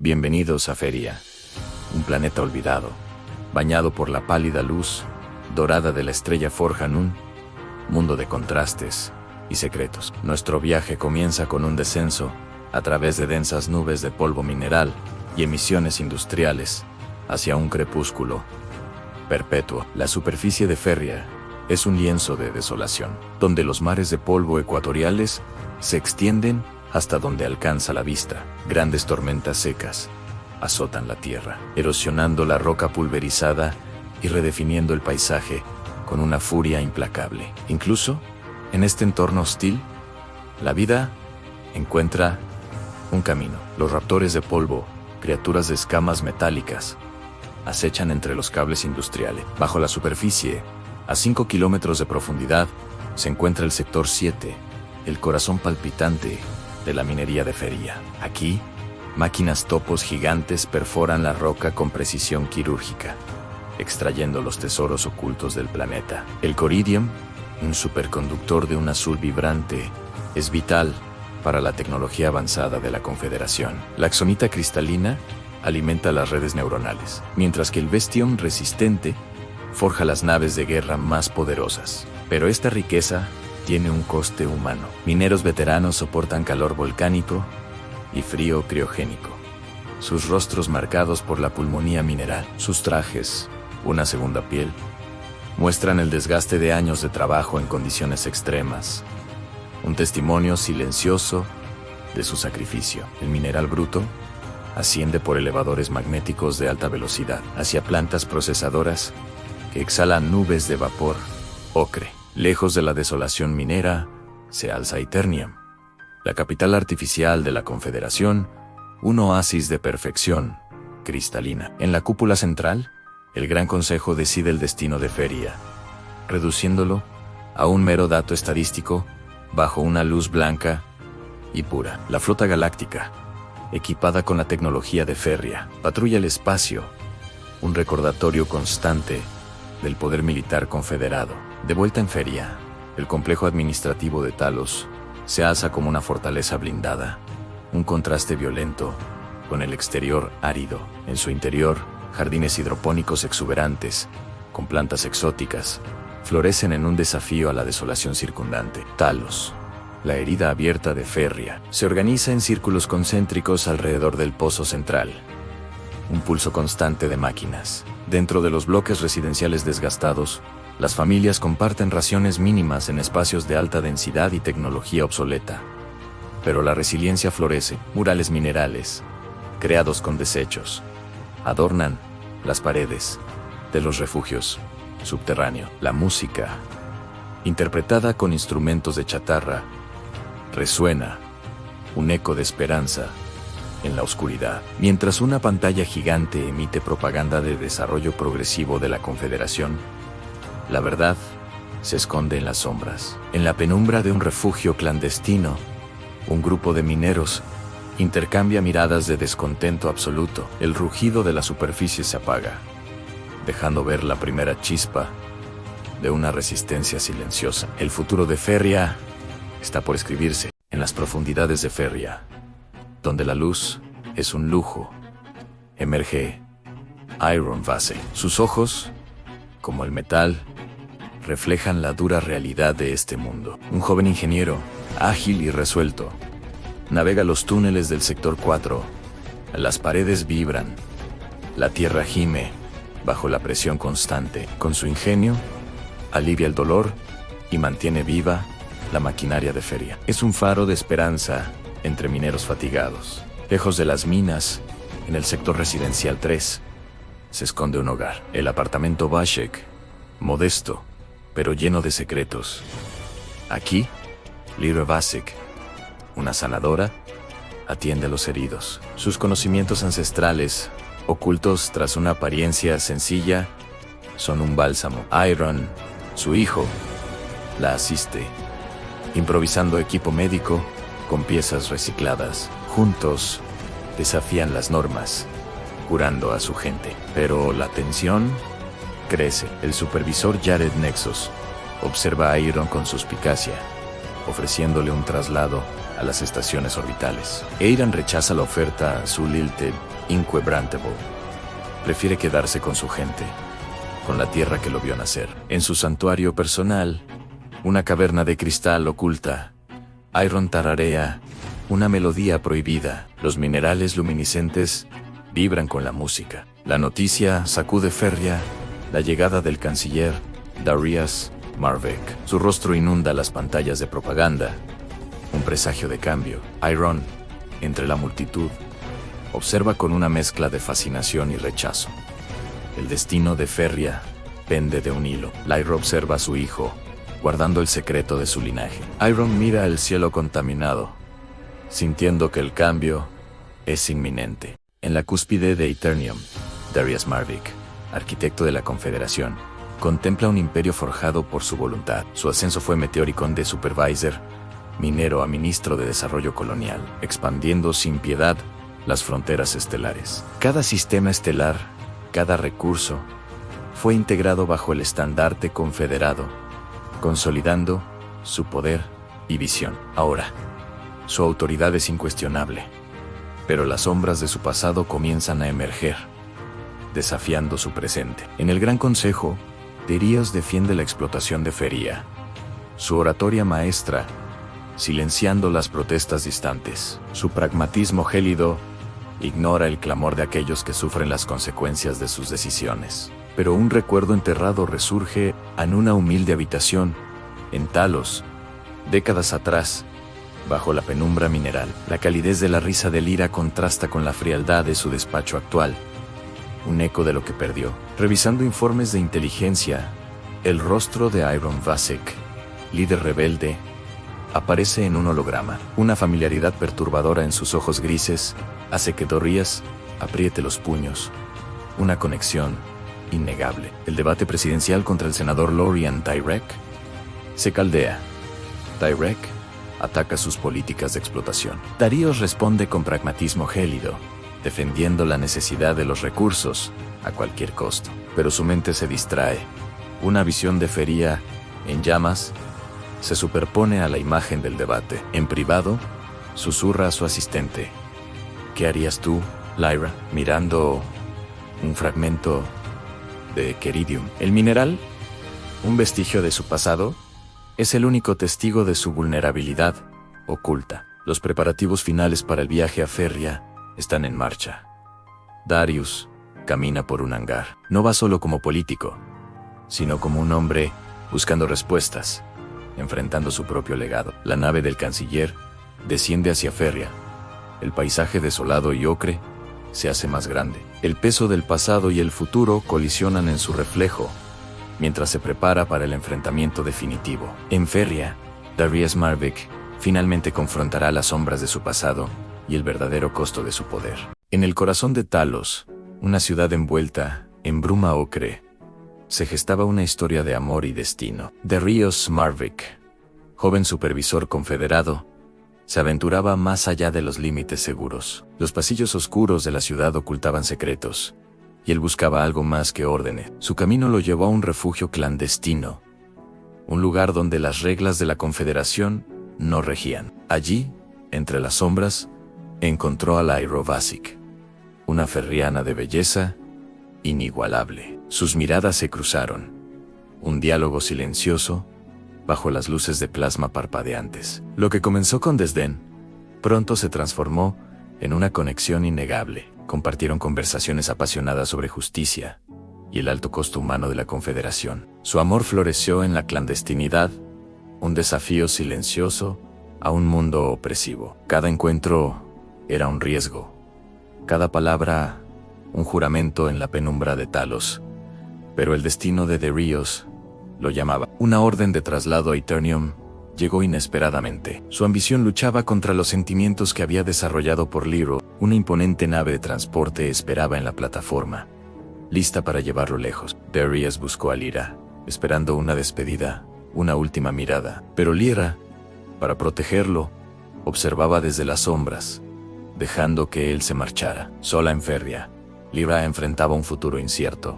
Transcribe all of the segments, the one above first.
Bienvenidos a Feria, un planeta olvidado, bañado por la pálida luz dorada de la estrella Forjanun, mundo de contrastes y secretos. Nuestro viaje comienza con un descenso a través de densas nubes de polvo mineral y emisiones industriales hacia un crepúsculo perpetuo. La superficie de Feria es un lienzo de desolación, donde los mares de polvo ecuatoriales se extienden hasta donde alcanza la vista. Grandes tormentas secas azotan la tierra, erosionando la roca pulverizada y redefiniendo el paisaje con una furia implacable. Incluso, en este entorno hostil, la vida encuentra un camino. Los raptores de polvo, criaturas de escamas metálicas, acechan entre los cables industriales. Bajo la superficie, a 5 kilómetros de profundidad, se encuentra el sector 7, el corazón palpitante de la minería de Feria. Aquí, máquinas topos gigantes perforan la roca con precisión quirúrgica, extrayendo los tesoros ocultos del planeta. El coridium, un superconductor de un azul vibrante, es vital para la tecnología avanzada de la Confederación. La axonita cristalina alimenta las redes neuronales, mientras que el bestium resistente forja las naves de guerra más poderosas. Pero esta riqueza tiene un coste humano. Mineros veteranos soportan calor volcánico y frío criogénico, sus rostros marcados por la pulmonía mineral. Sus trajes, una segunda piel, muestran el desgaste de años de trabajo en condiciones extremas, un testimonio silencioso de su sacrificio. El mineral bruto asciende por elevadores magnéticos de alta velocidad hacia plantas procesadoras que exhalan nubes de vapor ocre. Lejos de la desolación minera, se alza Eternium, la capital artificial de la Confederación, un oasis de perfección cristalina. En la cúpula central, el Gran Consejo decide el destino de Feria, reduciéndolo a un mero dato estadístico bajo una luz blanca y pura. La flota galáctica, equipada con la tecnología de Feria, patrulla el espacio, un recordatorio constante del poder militar confederado. De vuelta en Feria, el complejo administrativo de Talos se alza como una fortaleza blindada, un contraste violento con el exterior árido. En su interior, jardines hidropónicos exuberantes, con plantas exóticas, florecen en un desafío a la desolación circundante. Talos, la herida abierta de Feria, se organiza en círculos concéntricos alrededor del pozo central. Un pulso constante de máquinas. Dentro de los bloques residenciales desgastados, las familias comparten raciones mínimas en espacios de alta densidad y tecnología obsoleta. Pero la resiliencia florece. Murales minerales, creados con desechos, adornan las paredes de los refugios subterráneos. La música, interpretada con instrumentos de chatarra, resuena, un eco de esperanza en la oscuridad, mientras una pantalla gigante emite propaganda de desarrollo progresivo de la Confederación. La verdad se esconde en las sombras. En la penumbra de un refugio clandestino, un grupo de mineros intercambia miradas de descontento absoluto. El rugido de la superficie se apaga, dejando ver la primera chispa de una resistencia silenciosa. El futuro de Feria está por escribirse. En las profundidades de Feria, donde la luz es un lujo, emerge Iron Vase. Sus ojos, como el metal, reflejan la dura realidad de este mundo. Un joven ingeniero, ágil y resuelto, navega los túneles del sector 4. Las paredes vibran, la tierra gime bajo la presión constante. Con su ingenio, alivia el dolor y mantiene viva la maquinaria de Feria. Es un faro de esperanza entre mineros fatigados. Lejos de las minas, en el sector residencial 3, se esconde un hogar. El apartamento Vashek, modesto, pero lleno de secretos. Aquí, Lyra Vasek, una sanadora, atiende a los heridos. Sus conocimientos ancestrales, ocultos tras una apariencia sencilla, son un bálsamo. Iron, su hijo, la asiste, improvisando equipo médico con piezas recicladas. Juntos, desafían las normas, curando a su gente. Pero la tensión crece. El supervisor Jared Nexus observa a Iron con suspicacia, ofreciéndole un traslado a las estaciones orbitales. Eiran rechaza la oferta su Lilted Inquebrantable. Prefiere quedarse con su gente, con la tierra que lo vio nacer. En su santuario personal, una caverna de cristal oculta, Iron tararea una melodía prohibida. Los minerales luminiscentes vibran con la música. La noticia sacude Ferria, la llegada del canciller Darius Marvick. Su rostro inunda las pantallas de propaganda. Un presagio de cambio. Iron, entre la multitud, observa con una mezcla de fascinación y rechazo. El destino de Ferria pende de un hilo. Lyra observa a su hijo, guardando el secreto de su linaje. Iron mira el cielo contaminado, sintiendo que el cambio es inminente. En la cúspide de Eternium, Darius Marvick, arquitecto de la Confederación, contempla un imperio forjado por su voluntad. Su ascenso fue meteórico de supervisor minero a ministro de desarrollo colonial, expandiendo sin piedad las fronteras estelares. Cada sistema estelar, cada recurso, fue integrado bajo el estandarte confederado, consolidando su poder y visión. Ahora, su autoridad es incuestionable, pero las sombras de su pasado comienzan a emerger, desafiando su presente. En el Gran Consejo, Darius defiende la explotación de Feria, su oratoria maestra, silenciando las protestas distantes. Su pragmatismo gélido ignora el clamor de aquellos que sufren las consecuencias de sus decisiones. Pero un recuerdo enterrado resurge en una humilde habitación, en Talos, décadas atrás, bajo la penumbra mineral. La calidez de la risa de Lyra contrasta con la frialdad de su despacho actual, un eco de lo que perdió. Revisando informes de inteligencia, el rostro de Iron Vasek, líder rebelde, aparece en un holograma. Una familiaridad perturbadora en sus ojos grises hace que Darius apriete los puños. Una conexión innegable. El debate presidencial contra el senador Lorian Tyrek se caldea. Tyrek ataca sus políticas de explotación. Darius responde con pragmatismo gélido, defendiendo la necesidad de los recursos a cualquier costo. Pero su mente se distrae. Una visión de Feria en llamas se superpone a la imagen del debate. En privado, susurra a su asistente: ¿qué harías tú, Lyra? Mirando un fragmento de Keridium. El mineral, un vestigio de su pasado, es el único testigo de su vulnerabilidad oculta. Los preparativos finales para el viaje a Feria están en marcha. Darius camina por un hangar. No va solo como político, sino como un hombre buscando respuestas, enfrentando su propio legado. La nave del canciller desciende hacia Feria. El paisaje desolado y ocre se hace más grande. El peso del pasado y el futuro colisionan en su reflejo, mientras se prepara para el enfrentamiento definitivo. En Feria, Darius Marvick finalmente confrontará las sombras de su pasado y el verdadero costo de su poder. En el corazón de Talos, una ciudad envuelta en bruma ocre, se gestaba una historia de amor y destino. Darius Marvick, joven supervisor confederado, se aventuraba más allá de los límites seguros. Los pasillos oscuros de la ciudad ocultaban secretos, y él buscaba algo más que órdenes. Su camino lo llevó a un refugio clandestino, un lugar donde las reglas de la Confederación no regían. Allí, entre las sombras, encontró a Lyra Vasek, una ferriana de belleza inigualable. Sus miradas se cruzaron, un diálogo silencioso, bajo las luces de plasma parpadeantes. Lo que comenzó con desdén, pronto se transformó en una conexión innegable. Compartieron conversaciones apasionadas sobre justicia y el alto costo humano de la Confederación. Su amor floreció en la clandestinidad, un desafío silencioso a un mundo opresivo. Cada encuentro era un riesgo, cada palabra un juramento en la penumbra de Talos. Pero el destino de Darius lo llamaba. Una orden de traslado a Eternium llegó inesperadamente. Su ambición luchaba contra los sentimientos que había desarrollado por Lyra. Una imponente nave de transporte esperaba en la plataforma, lista para llevarlo lejos. Darius buscó a Lyra, esperando una despedida, una última mirada. Pero Lyra, para protegerlo, observaba desde las sombras, dejando que él se marchara. Sola en Feria, Lyra enfrentaba un futuro incierto,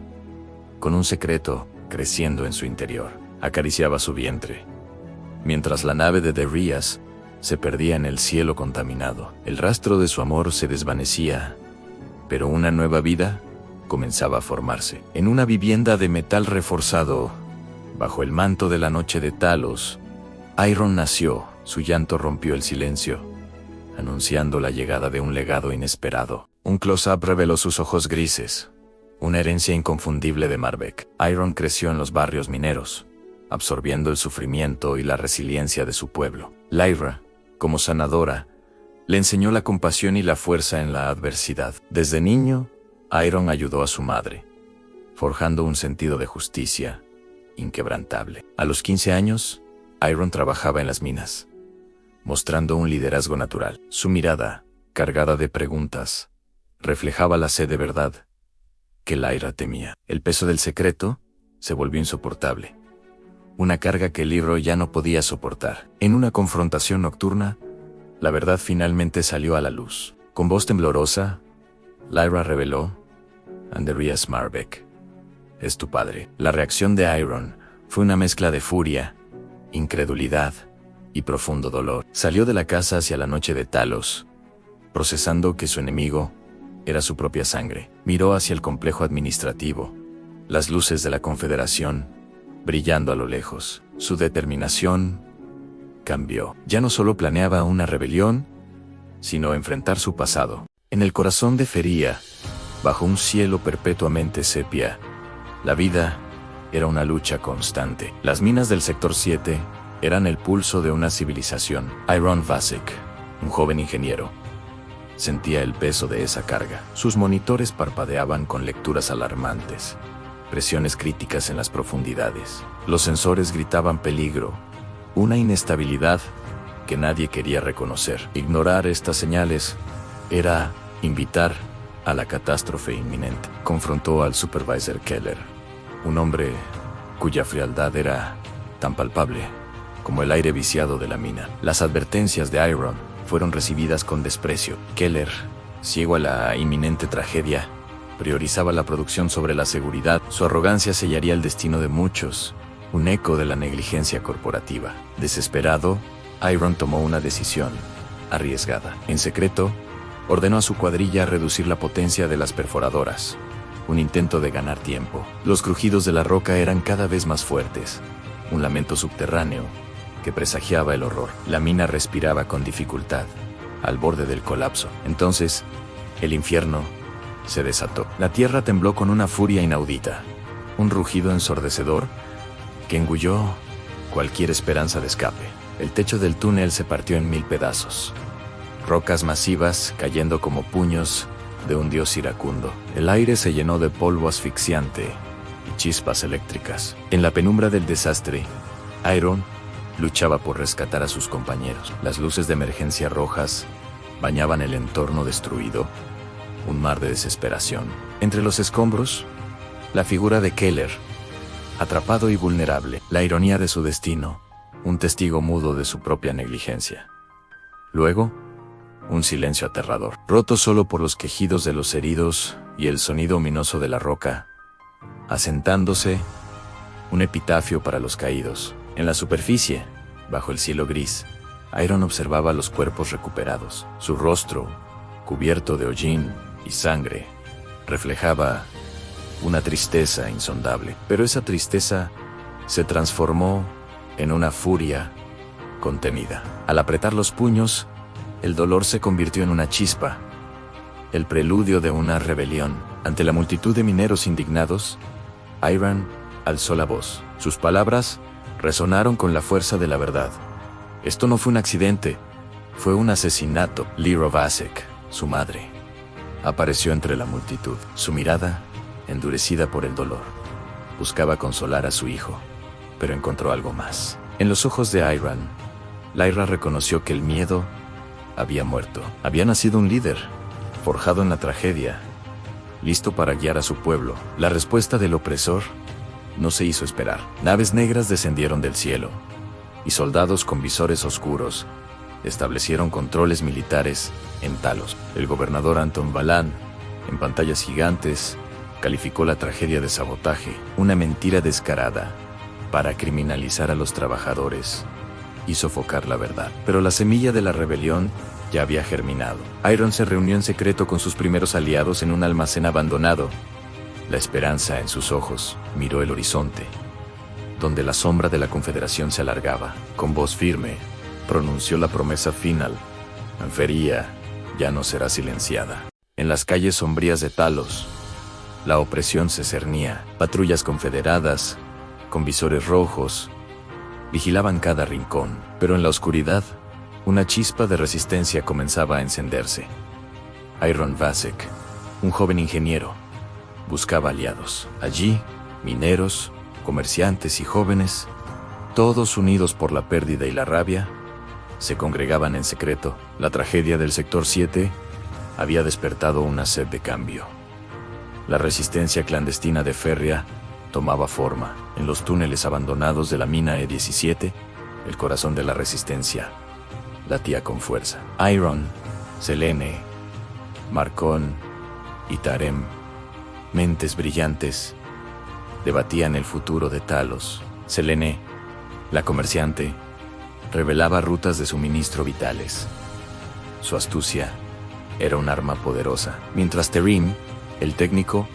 con un secreto creciendo en su interior. Acariciaba su vientre, mientras la nave de Darius se perdía en el cielo contaminado. El rastro de su amor se desvanecía, pero una nueva vida comenzaba a formarse. En una vivienda de metal reforzado, bajo el manto de la noche de Talos, Iron nació. Su llanto rompió el silencio, anunciando la llegada de un legado inesperado. Un close-up reveló sus ojos grises, una herencia inconfundible de Marbeck. Iron creció en los barrios mineros, absorbiendo el sufrimiento y la resiliencia de su pueblo. Lyra, como sanadora, le enseñó la compasión y la fuerza en la adversidad. Desde niño, Iron ayudó a su madre, forjando un sentido de justicia inquebrantable. A los 15 años, Iron trabajaba en las minas, mostrando un liderazgo natural. Su mirada, cargada de preguntas, reflejaba la sed de verdad que Lyra temía. El peso del secreto se volvió insoportable, una carga que el libro ya no podía soportar. En una confrontación nocturna, la verdad finalmente salió a la luz. Con voz temblorosa, Lyra reveló: Andreas Marbeck es tu padre. La reacción de Iron fue una mezcla de furia, incredulidad y profundo dolor. Salió de la casa hacia la noche de Talos, procesando que su enemigo era su propia sangre. Miró hacia el complejo administrativo, las luces de la Confederación brillando a lo lejos. Su determinación cambió. Ya no solo planeaba una rebelión, sino enfrentar su pasado. En el corazón de Feria, bajo un cielo perpetuamente sepia, la vida era una lucha constante. Las minas del Sector 7 eran el pulso de una civilización. Iron Vasek, un joven ingeniero, sentía el peso de esa carga. Sus monitores parpadeaban con lecturas alarmantes, presiones críticas en las profundidades. Los sensores gritaban peligro, una inestabilidad que nadie quería reconocer. Ignorar estas señales era invitar a la catástrofe inminente. Confrontó al supervisor Keller, un hombre cuya frialdad era tan palpable como el aire viciado de la mina. Las advertencias de Iron fueron recibidas con desprecio. Keller, ciego a la inminente tragedia, priorizaba la producción sobre la seguridad. Su arrogancia sellaría el destino de muchos, un eco de la negligencia corporativa. Desesperado, Iron tomó una decisión arriesgada. En secreto, ordenó a su cuadrilla reducir la potencia de las perforadoras, un intento de ganar tiempo. Los crujidos de la roca eran cada vez más fuertes, un lamento subterráneo que presagiaba el horror. La mina respiraba con dificultad, al borde del colapso. Entonces, el infierno se desató. La tierra tembló con una furia inaudita, un rugido ensordecedor que engulló cualquier esperanza de escape. El techo del túnel se partió en 1000 pedazos, rocas masivas cayendo como puños de un dios iracundo. El aire se llenó de polvo asfixiante y chispas eléctricas. En la penumbra del desastre, Iron luchaba por rescatar a sus compañeros. Las luces de emergencia rojas bañaban el entorno destruido, un mar de desesperación. Entre los escombros, la figura de Keller, atrapado y vulnerable. La ironía de su destino, un testigo mudo de su propia negligencia. Luego, un silencio aterrador, roto solo por los quejidos de los heridos y el sonido ominoso de la roca, asentándose, un epitafio para los caídos. En la superficie, bajo el cielo gris, Iron observaba los cuerpos recuperados. Su rostro, cubierto de hollín y sangre, reflejaba una tristeza insondable. Pero esa tristeza se transformó en una furia contenida. Al apretar los puños, el dolor se convirtió en una chispa, el preludio de una rebelión. Ante la multitud de mineros indignados, Iron alzó la voz. Sus palabras resonaron con la fuerza de la verdad. Esto no fue un accidente, fue un asesinato. Lyra Vasek, su madre, apareció entre la multitud. Su mirada, endurecida por el dolor, buscaba consolar a su hijo, pero encontró algo más. En los ojos de Iron, Lyra reconoció que el miedo había muerto. Había nacido un líder, forjado en la tragedia, listo para guiar a su pueblo. La respuesta del opresor no se hizo esperar. Naves negras descendieron del cielo, y soldados con visores oscuros establecieron controles militares en Talos. El gobernador Anton Valan, en pantallas gigantes, calificó la tragedia de sabotaje, una mentira descarada para criminalizar a los trabajadores y sofocar la verdad. Pero la semilla de la rebelión ya había germinado. Iron se reunió en secreto con sus primeros aliados en un almacén abandonado. La esperanza en sus ojos miró el horizonte, donde la sombra de la Confederación se alargaba. Con voz firme, pronunció la promesa final: Feria ya no será silenciada. En las calles sombrías de Talos, la opresión se cernía. Patrullas confederadas, con visores rojos, vigilaban cada rincón. Pero en la oscuridad, una chispa de resistencia comenzaba a encenderse. Iron Vasek, un joven ingeniero, buscaba aliados. Allí, mineros, comerciantes y jóvenes, todos unidos por la pérdida y la rabia, se congregaban en secreto. La tragedia del Sector 7 había despertado una sed de cambio. La resistencia clandestina de Feria tomaba forma. En los túneles abandonados de la mina E17, el corazón de la resistencia latía con fuerza. Iron, Selene, Marcón y Tarem, mentes brillantes, debatían el futuro de Talos. Selene, la comerciante, revelaba rutas de suministro vitales. Su astucia era un arma poderosa, mientras Tarim, el técnico,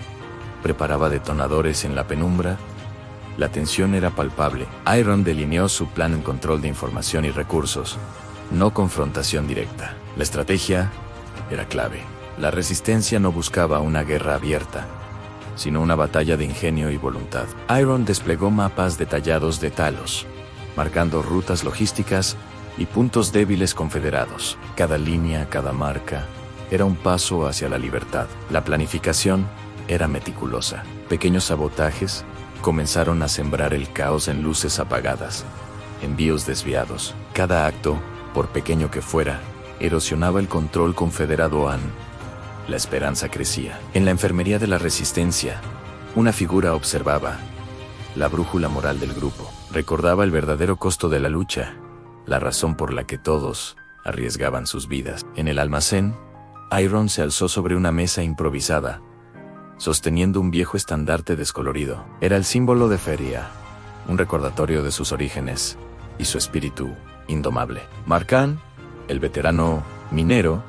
preparaba detonadores en la penumbra. La tensión era palpable. Iron delineó su plan en control de información y recursos, no confrontación directa. La estrategia era clave. La resistencia no buscaba una guerra abierta, sino una batalla de ingenio y voluntad. Iron desplegó mapas detallados de Talos, marcando rutas logísticas y puntos débiles confederados. Cada línea, cada marca, era un paso hacia la libertad. La planificación era meticulosa. Pequeños sabotajes comenzaron a sembrar el caos en luces apagadas, envíos desviados. Cada acto, por pequeño que fuera, erosionaba el control confederado. La esperanza crecía. En la enfermería de la resistencia, una figura observaba la brújula moral del grupo. Recordaba el verdadero costo de la lucha, la razón por la que todos arriesgaban sus vidas. En el almacén, Iron se alzó sobre una mesa improvisada, sosteniendo un viejo estandarte descolorido. Era el símbolo de Feria, un recordatorio de sus orígenes y su espíritu indomable. Marcán, el veterano minero,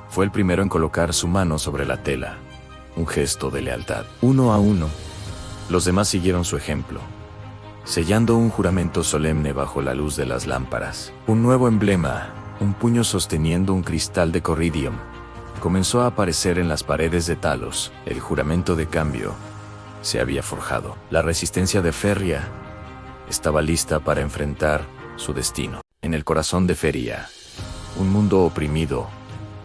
fue el primero en colocar su mano sobre la tela, un gesto de lealtad. Uno a uno, los demás siguieron su ejemplo, sellando un juramento solemne bajo la luz de las lámparas. Un nuevo emblema, un puño sosteniendo un cristal de corridium, comenzó a aparecer en las paredes de Talos. El juramento de cambio se había forjado. La resistencia de Feria estaba lista para enfrentar su destino. En el corazón de Feria, un mundo oprimido,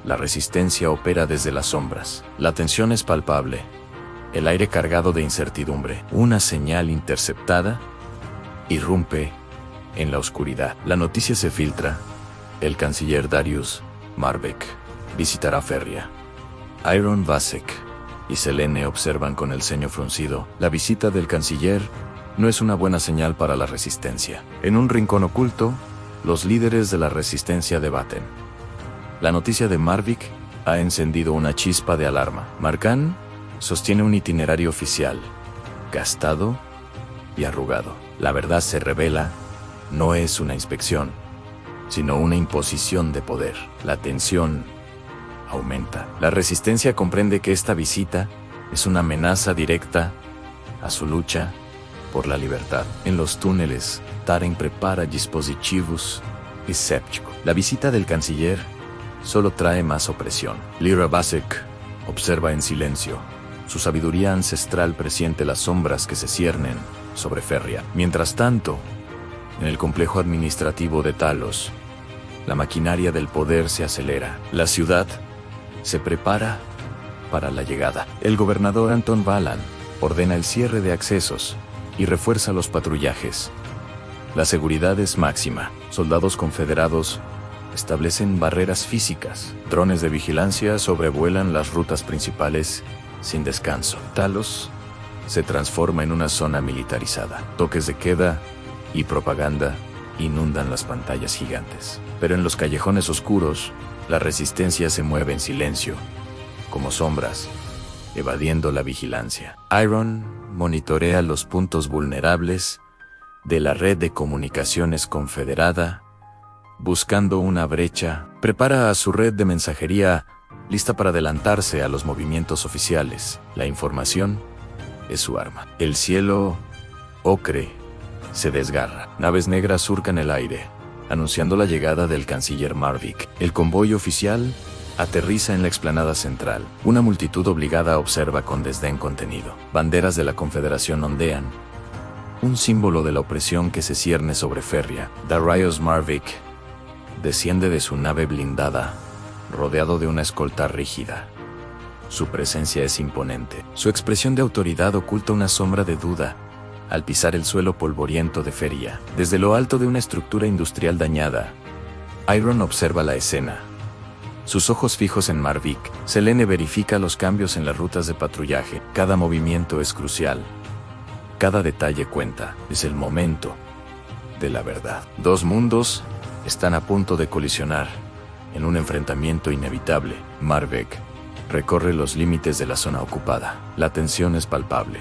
la resistencia opera desde las sombras. La tensión es palpable, el aire cargado de incertidumbre. Una señal interceptada irrumpe en la oscuridad. La noticia se filtra. El canciller Darius Marbeck visitará Feria. Iron Vasek y Selene observan con el ceño fruncido. La visita del canciller no es una buena señal para la resistencia. En un rincón oculto, los líderes de la resistencia debaten. La noticia de Marbeck ha encendido una chispa de alarma. Marcán sostiene un itinerario oficial, gastado y arrugado. La verdad se revela, no es una inspección, sino una imposición de poder. La tensión aumenta. La resistencia comprende que esta visita es una amenaza directa a su lucha por la libertad. En los túneles, Taren prepara dispositivos escépticos. La visita del canciller solo trae más opresión. Lyra Vasek observa en silencio. Su sabiduría ancestral presiente las sombras que se ciernen sobre Feria. Mientras tanto, en el complejo administrativo de Talos, la maquinaria del poder se acelera. La ciudad se prepara para la llegada. El gobernador Anton Valan ordena el cierre de accesos y refuerza los patrullajes. La seguridad es máxima. Soldados confederados establecen barreras físicas. Drones de vigilancia sobrevuelan las rutas principales sin descanso. Talos se transforma en una zona militarizada. Toques de queda y propaganda inundan las pantallas gigantes. Pero en los callejones oscuros, la resistencia se mueve en silencio, como sombras, evadiendo la vigilancia. Iron monitorea los puntos vulnerables de la red de comunicaciones confederada buscando una brecha, prepara a su red de mensajería lista para adelantarse a los movimientos oficiales. La información es su arma. El cielo ocre se desgarra. Naves negras surcan el aire, anunciando la llegada del canciller Marvick. El convoy oficial aterriza en la explanada central. Una multitud obligada observa con desdén contenido. Banderas de la Confederación ondean, un símbolo de la opresión que se cierne sobre Ferria. Darius Marvick desciende de su nave blindada, rodeado de una escolta rígida. Su presencia es imponente. Su expresión de autoridad oculta una sombra de duda al pisar el suelo polvoriento de Feria. Desde lo alto de una estructura industrial dañada, Iron observa la escena. Sus ojos fijos en Marvick, Selene verifica los cambios en las rutas de patrullaje. Cada movimiento es crucial. Cada detalle cuenta. Es el momento de la verdad. Dos mundos están a punto de colisionar en un enfrentamiento inevitable. Marvick recorre los límites de la zona ocupada. La tensión es palpable.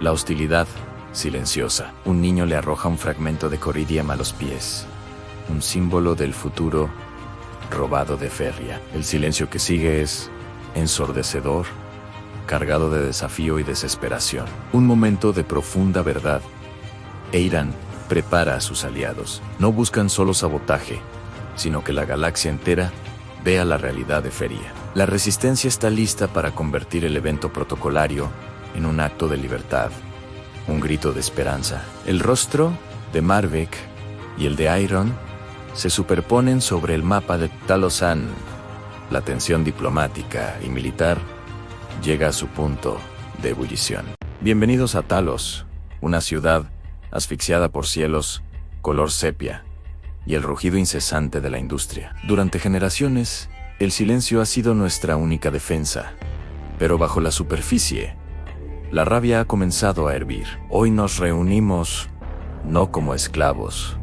La hostilidad silenciosa. Un niño le arroja un fragmento de coridium a los pies. Un símbolo del futuro robado de Ferria. El silencio que sigue es ensordecedor, cargado de desafío y desesperación. Un momento de profunda verdad. Eiran prepara a sus aliados. No buscan solo sabotaje, sino que la galaxia entera vea la realidad de Feria. La resistencia está lista para convertir el evento protocolario en un acto de libertad, un grito de esperanza. El rostro de Marvick y el de Iron se superponen sobre el mapa de Talosan. La tensión diplomática y militar llega a su punto de ebullición. Bienvenidos a Talos, una ciudad asfixiada por cielos color sepia y el rugido incesante de la industria. Durante generaciones, el silencio ha sido nuestra única defensa, pero bajo la superficie, la rabia ha comenzado a hervir. Hoy nos reunimos no como esclavos,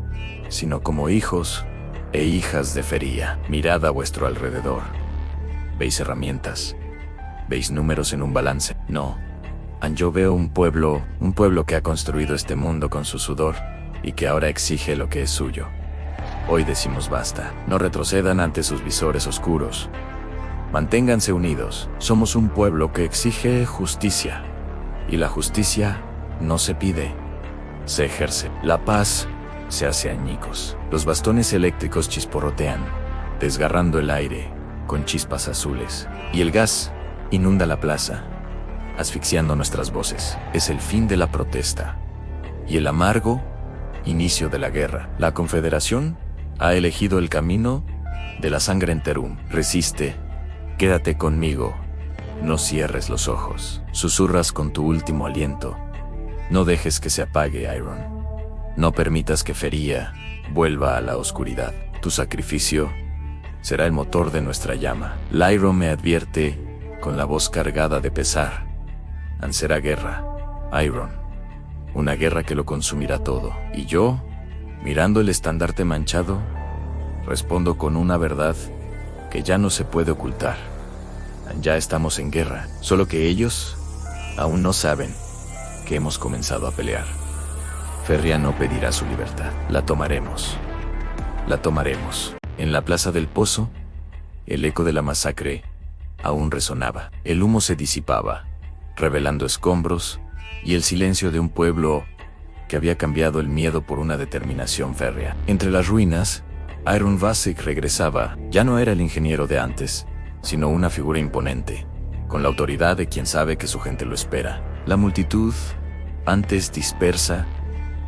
sino como hijos e hijas de Feria. Mirad a vuestro alrededor. ¿Veis herramientas? ¿Veis números en un balance? No. Yo veo un pueblo que ha construido este mundo con su sudor y que ahora exige lo que es suyo. Hoy decimos basta. No retrocedan ante sus visores oscuros. Manténganse unidos. Somos un pueblo que exige justicia. Y la justicia no se pide, se ejerce. La paz se hace añicos. Los bastones eléctricos chisporrotean, desgarrando el aire con chispas azules. Y el gas inunda la plaza, asfixiando nuestras voces. Es el fin de la protesta y el amargo inicio de la guerra. La Confederación ha elegido el camino de la sangre en Terum. Resiste, quédate conmigo, no cierres los ojos. Susurras con tu último aliento. No dejes que se apague, Iron. No permitas que Feria vuelva a la oscuridad. Tu sacrificio será el motor de nuestra llama. Lyron me advierte con la voz cargada de pesar. Será guerra, Iron. Una guerra que lo consumirá todo. Y yo, mirando el estandarte manchado, respondo con una verdad que ya no se puede ocultar. Ya estamos en guerra, solo que ellos aún no saben que hemos comenzado a pelear. Feria no pedirá su libertad. La tomaremos. La tomaremos. En la plaza del Pozo, el eco de la masacre aún resonaba. El humo se disipaba, revelando escombros y el silencio de un pueblo que había cambiado el miedo por una determinación férrea. Entre las ruinas, Iron Vasek regresaba. Ya no era el ingeniero de antes, sino una figura imponente, con la autoridad de quien sabe que su gente lo espera. La multitud, antes dispersa,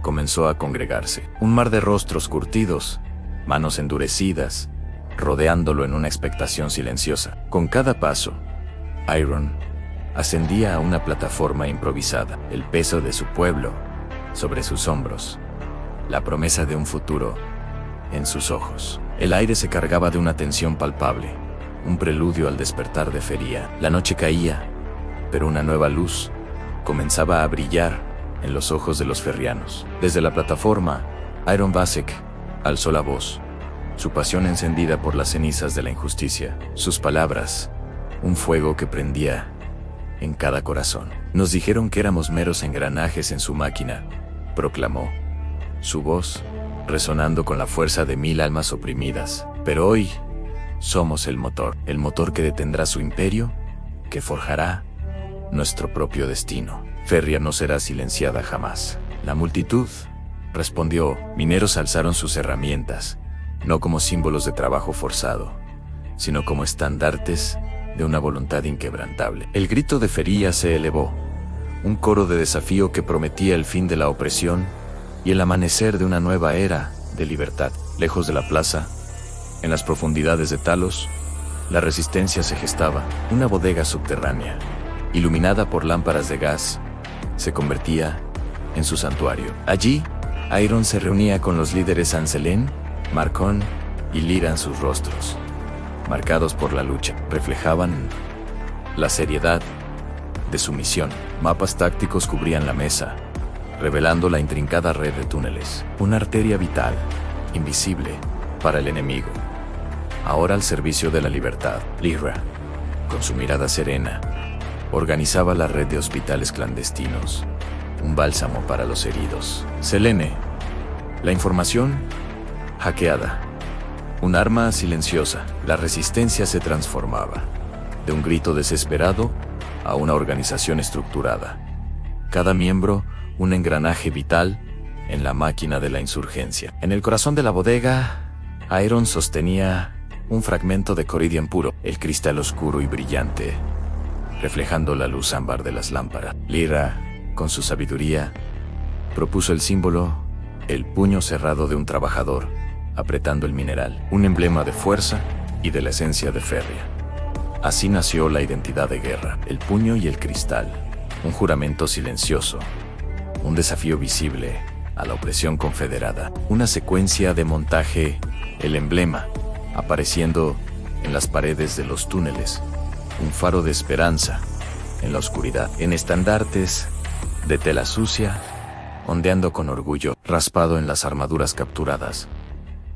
comenzó a congregarse. Un mar de rostros curtidos, manos endurecidas, rodeándolo en una expectación silenciosa. Con cada paso, Iron ascendía a una plataforma improvisada, el peso de su pueblo sobre sus hombros, la promesa de un futuro en sus ojos. El aire se cargaba de una tensión palpable, un preludio al despertar de Feria. La noche caía, pero una nueva luz comenzaba a brillar en los ojos de los ferrianos. Desde la plataforma, Iron Vasek alzó la voz, su pasión encendida por las cenizas de la injusticia, sus palabras, un fuego que prendía en cada corazón. Nos dijeron que éramos meros engranajes en su máquina, proclamó. Su voz resonando con la fuerza de 1000 almas oprimidas. Pero hoy somos el motor que detendrá su imperio, que forjará nuestro propio destino. Ferria no será silenciada jamás. La multitud respondió. Mineros alzaron sus herramientas, no como símbolos de trabajo forzado, sino como estandartes de una voluntad inquebrantable. El grito de Ferria se elevó, un coro de desafío que prometía el fin de la opresión y el amanecer de una nueva era de libertad. Lejos de la plaza, en las profundidades de Talos, la resistencia se gestaba. Una bodega subterránea, iluminada por lámparas de gas, se convertía en su santuario. Allí, Iron se reunía con los líderes Anselén, Marcón y Lyra. En sus rostros, marcados por la lucha, reflejaban la seriedad de su misión. Mapas tácticos cubrían la mesa, revelando la intrincada red de túneles, una arteria vital, invisible para el enemigo, ahora al servicio de la libertad. Lyra, con su mirada serena, organizaba la red de hospitales clandestinos, un bálsamo para los heridos. Selene, la información hackeada, un arma silenciosa. La resistencia se transformaba, de un grito desesperado a una organización estructurada. Cada miembro, un engranaje vital en la máquina de la insurgencia. En el corazón de la bodega, Iron sostenía un fragmento de coridian puro, el cristal oscuro y brillante, reflejando la luz ámbar de las lámparas. Lyra, con su sabiduría, propuso el símbolo, el puño cerrado de un trabajador, apretando el mineral, un emblema de fuerza y de la esencia de Ferria. Así nació la identidad de guerra, el puño y el cristal, un juramento silencioso, un desafío visible a la opresión confederada, una secuencia de montaje, el emblema, apareciendo en las paredes de los túneles, un faro de esperanza en la oscuridad, en estandartes de tela sucia, ondeando con orgullo, raspado en las armaduras capturadas,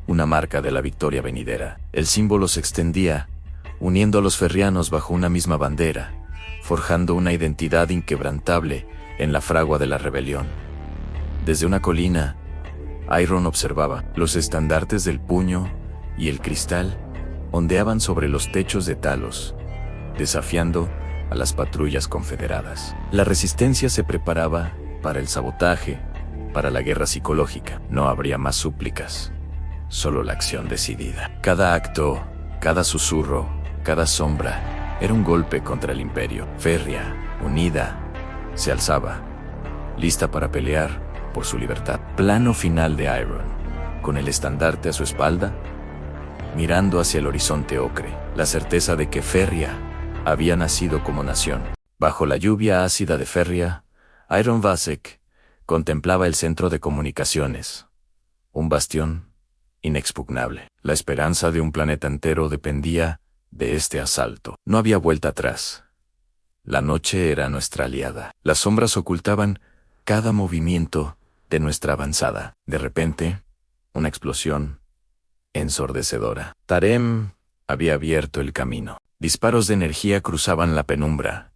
una marca de la victoria venidera. El símbolo se extendía, uniendo a los ferrianos bajo una misma bandera, forjando una identidad inquebrantable en la fragua de la rebelión. Desde una colina, Iron observaba. Los estandartes del puño y el cristal ondeaban sobre los techos de Talos, desafiando a las patrullas confederadas. La resistencia se preparaba para el sabotaje, para la guerra psicológica. No habría más súplicas, solo la acción decidida. Cada acto, cada susurro, cada sombra, era un golpe contra el imperio. Ferria, unida, se alzaba, lista para pelear por su libertad. Plano final de Iron, con el estandarte a su espalda, mirando hacia el horizonte ocre, la certeza de que Ferria había nacido como nación. Bajo la lluvia ácida de Ferria, Iron Vasek contemplaba el centro de comunicaciones, un bastión inexpugnable. La esperanza de un planeta entero dependía de este asalto. No había vuelta atrás. La noche era nuestra aliada. Las sombras ocultaban cada movimiento de nuestra avanzada. De repente, una explosión ensordecedora. Tarem había abierto el camino. Disparos de energía cruzaban la penumbra,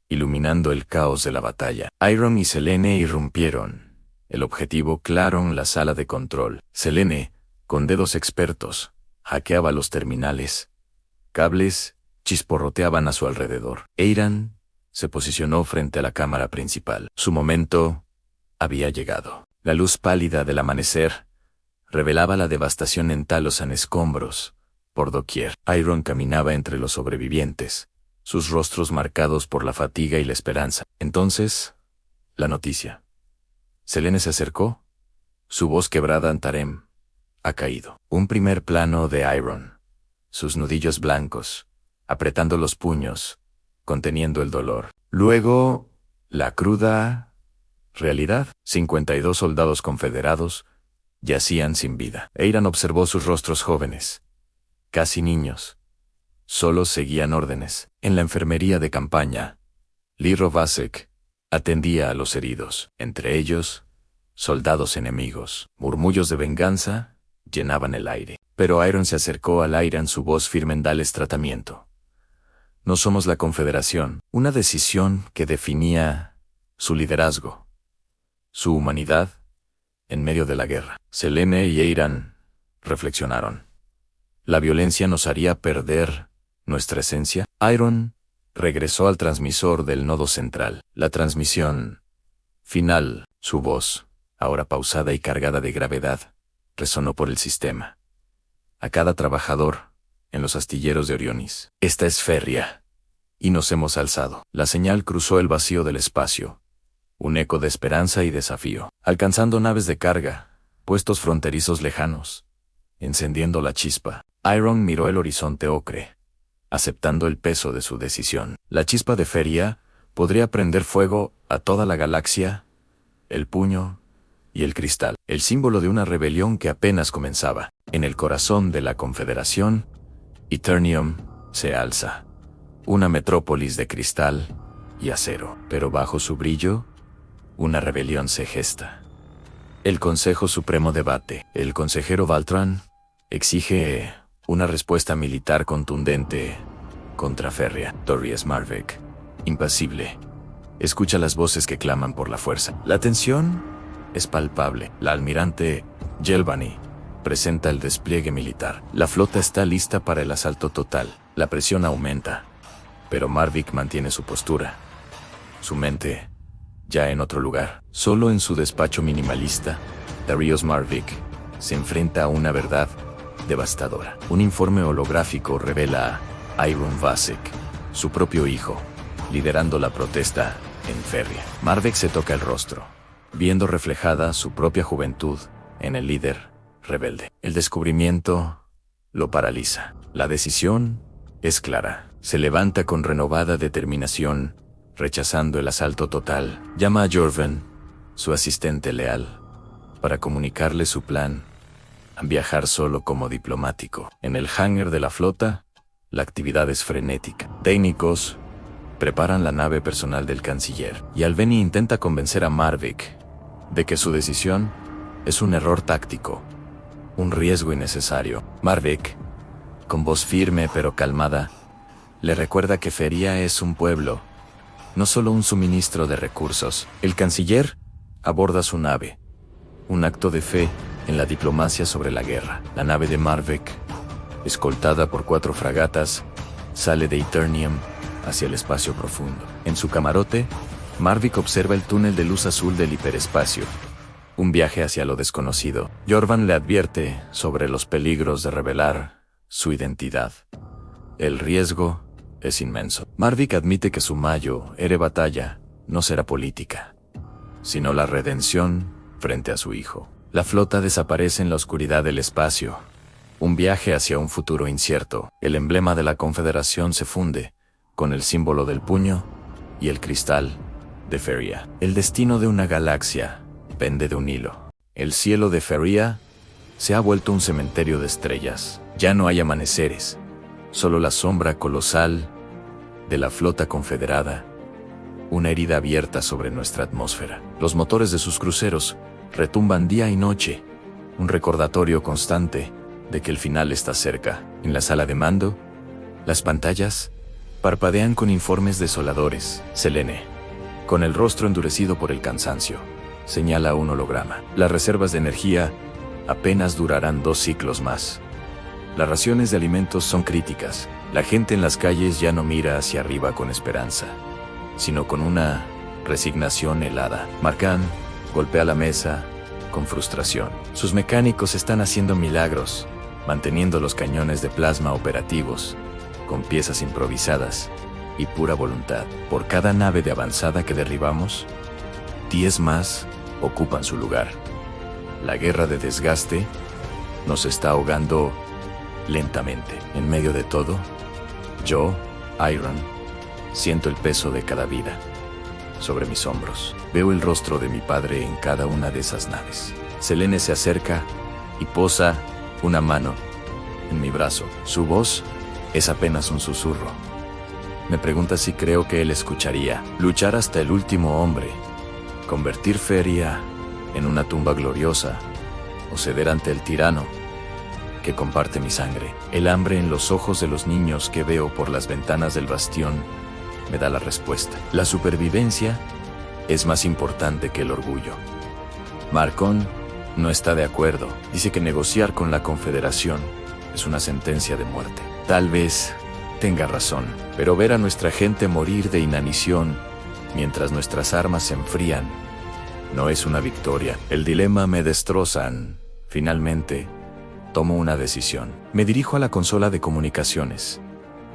iluminando el caos de la batalla. Iron y Selene irrumpieron. El objetivo claro en la sala de control. Selene, con dedos expertos, hackeaba los terminales. Cables chisporroteaban a su alrededor. Eiran se posicionó frente a la cámara principal. Su momento había llegado. La luz pálida del amanecer revelaba la devastación en Talos en escombros por doquier. Iron caminaba entre los sobrevivientes, sus rostros marcados por la fatiga y la esperanza. Entonces, la noticia. Selene se acercó, su voz quebrada en Tarem. Ha caído. Un primer plano de Iron, sus nudillos blancos, apretando los puños, conteniendo el dolor. Luego, la cruda realidad. 52 soldados confederados yacían sin vida. Eiran observó sus rostros jóvenes, casi niños. Solo seguían órdenes. En la enfermería de campaña, Lyra Vasek atendía a los heridos, entre ellos, soldados enemigos. Murmullos de venganza llenaban el aire. Pero Iron se acercó al aire en su voz firme en darles tratamiento. No somos la Confederación. Una decisión que definía su liderazgo, su humanidad en medio de la guerra. Selene y Eiran reflexionaron. ¿La violencia nos haría perder nuestra esencia? Iron regresó al transmisor del nodo central. La transmisión final, su voz, ahora pausada y cargada de gravedad, resonó por el sistema. A cada trabajador, en los astilleros de Orionis. Esta es Feria. Y nos hemos alzado. La señal cruzó el vacío del espacio. Un eco de esperanza y desafío. Alcanzando naves de carga, puestos fronterizos lejanos. Encendiendo la chispa, Iron miró el horizonte ocre, aceptando el peso de su decisión. La chispa de Feria podría prender fuego a toda la galaxia, el puño y el cristal. El símbolo de una rebelión que apenas comenzaba. En el corazón de la Confederación, Eternium se alza. Una metrópolis de cristal y acero. Pero bajo su brillo, una rebelión se gesta. El Consejo Supremo debate. El consejero Valtran exige una respuesta militar contundente contra Feria. Dorius Marvick, impasible, escucha las voces que claman por la fuerza. La tensión es palpable. La almirante Yelvani presenta el despliegue militar. La flota está lista para el asalto total. La presión aumenta, pero Marvick mantiene su postura. Su mente ya en otro lugar. Solo en su despacho minimalista, Darius Marvick se enfrenta a una verdad devastadora. Un informe holográfico revela a Iron Vasek, su propio hijo, liderando la protesta en Feria. Marvick se toca el rostro, viendo reflejada su propia juventud en el líder rebelde. El descubrimiento lo paraliza. La decisión es clara. Se levanta con renovada determinación, rechazando el asalto total. Llama a Jorven, su asistente leal, para comunicarle su plan. Viajar solo como diplomático. En el hangar de la flota, la actividad es frenética. Técnicos preparan la nave personal del canciller, y Albeni intenta convencer a Marvick de que su decisión es un error táctico, un riesgo innecesario. Marvick, con voz firme pero calmada, le recuerda que Feria es un pueblo, no solo un suministro de recursos. El canciller aborda su nave, un acto de fe en la diplomacia sobre la guerra. La nave de Marvick, escoltada por 4 fragatas, sale de Eternium hacia el espacio profundo. En su camarote, Marvick observa el túnel de luz azul del hiperespacio, un viaje hacia lo desconocido. Jorvan le advierte sobre los peligros de revelar su identidad. El riesgo es inmenso. Marvick admite que su Mayo-Ere batalla no será política, sino la redención frente a su hijo. La flota desaparece en la oscuridad del espacio. Un viaje hacia un futuro incierto. El emblema de la Confederación se funde con el símbolo del puño y el cristal de Feria. El destino de una galaxia pende de un hilo. El cielo de Feria se ha vuelto un cementerio de estrellas. Ya no hay amaneceres, solo la sombra colosal de la flota confederada, una herida abierta sobre nuestra atmósfera. Los motores de sus cruceros retumban día y noche, un recordatorio constante de que el final está cerca. En la sala de mando, las pantallas parpadean con informes desoladores. Selene, con el rostro endurecido por el cansancio, señala un holograma. Las reservas de energía apenas durarán 2 ciclos más. Las raciones de alimentos son críticas. La gente en las calles ya no mira hacia arriba con esperanza, sino con una resignación helada. Marcan golpea la mesa con frustración. Sus mecánicos están haciendo milagros, manteniendo los cañones de plasma operativos, con piezas improvisadas y pura voluntad. Por cada nave de avanzada que derribamos, 10 más ocupan su lugar. La guerra de desgaste nos está ahogando lentamente. En medio de todo, yo, Iron, siento el peso de cada vida sobre mis hombros. Veo el rostro de mi padre en cada una de esas naves. Selene se acerca y posa una mano en mi brazo. Su voz es apenas un susurro. Me pregunta si creo que él escucharía. Luchar hasta el último hombre, convertir Feria en una tumba gloriosa, o ceder ante el tirano que comparte mi sangre. El hambre en los ojos de los niños que veo por las ventanas del bastión me da la respuesta. La supervivencia es más importante que el orgullo. Marcon no está de acuerdo. Dice que negociar con la Confederación es una sentencia de muerte. Tal vez tenga razón, pero ver a nuestra gente morir de inanición mientras nuestras armas se enfrían no es una victoria. El dilema me destrozan. Finalmente, tomo una decisión. Me dirijo a la consola de comunicaciones,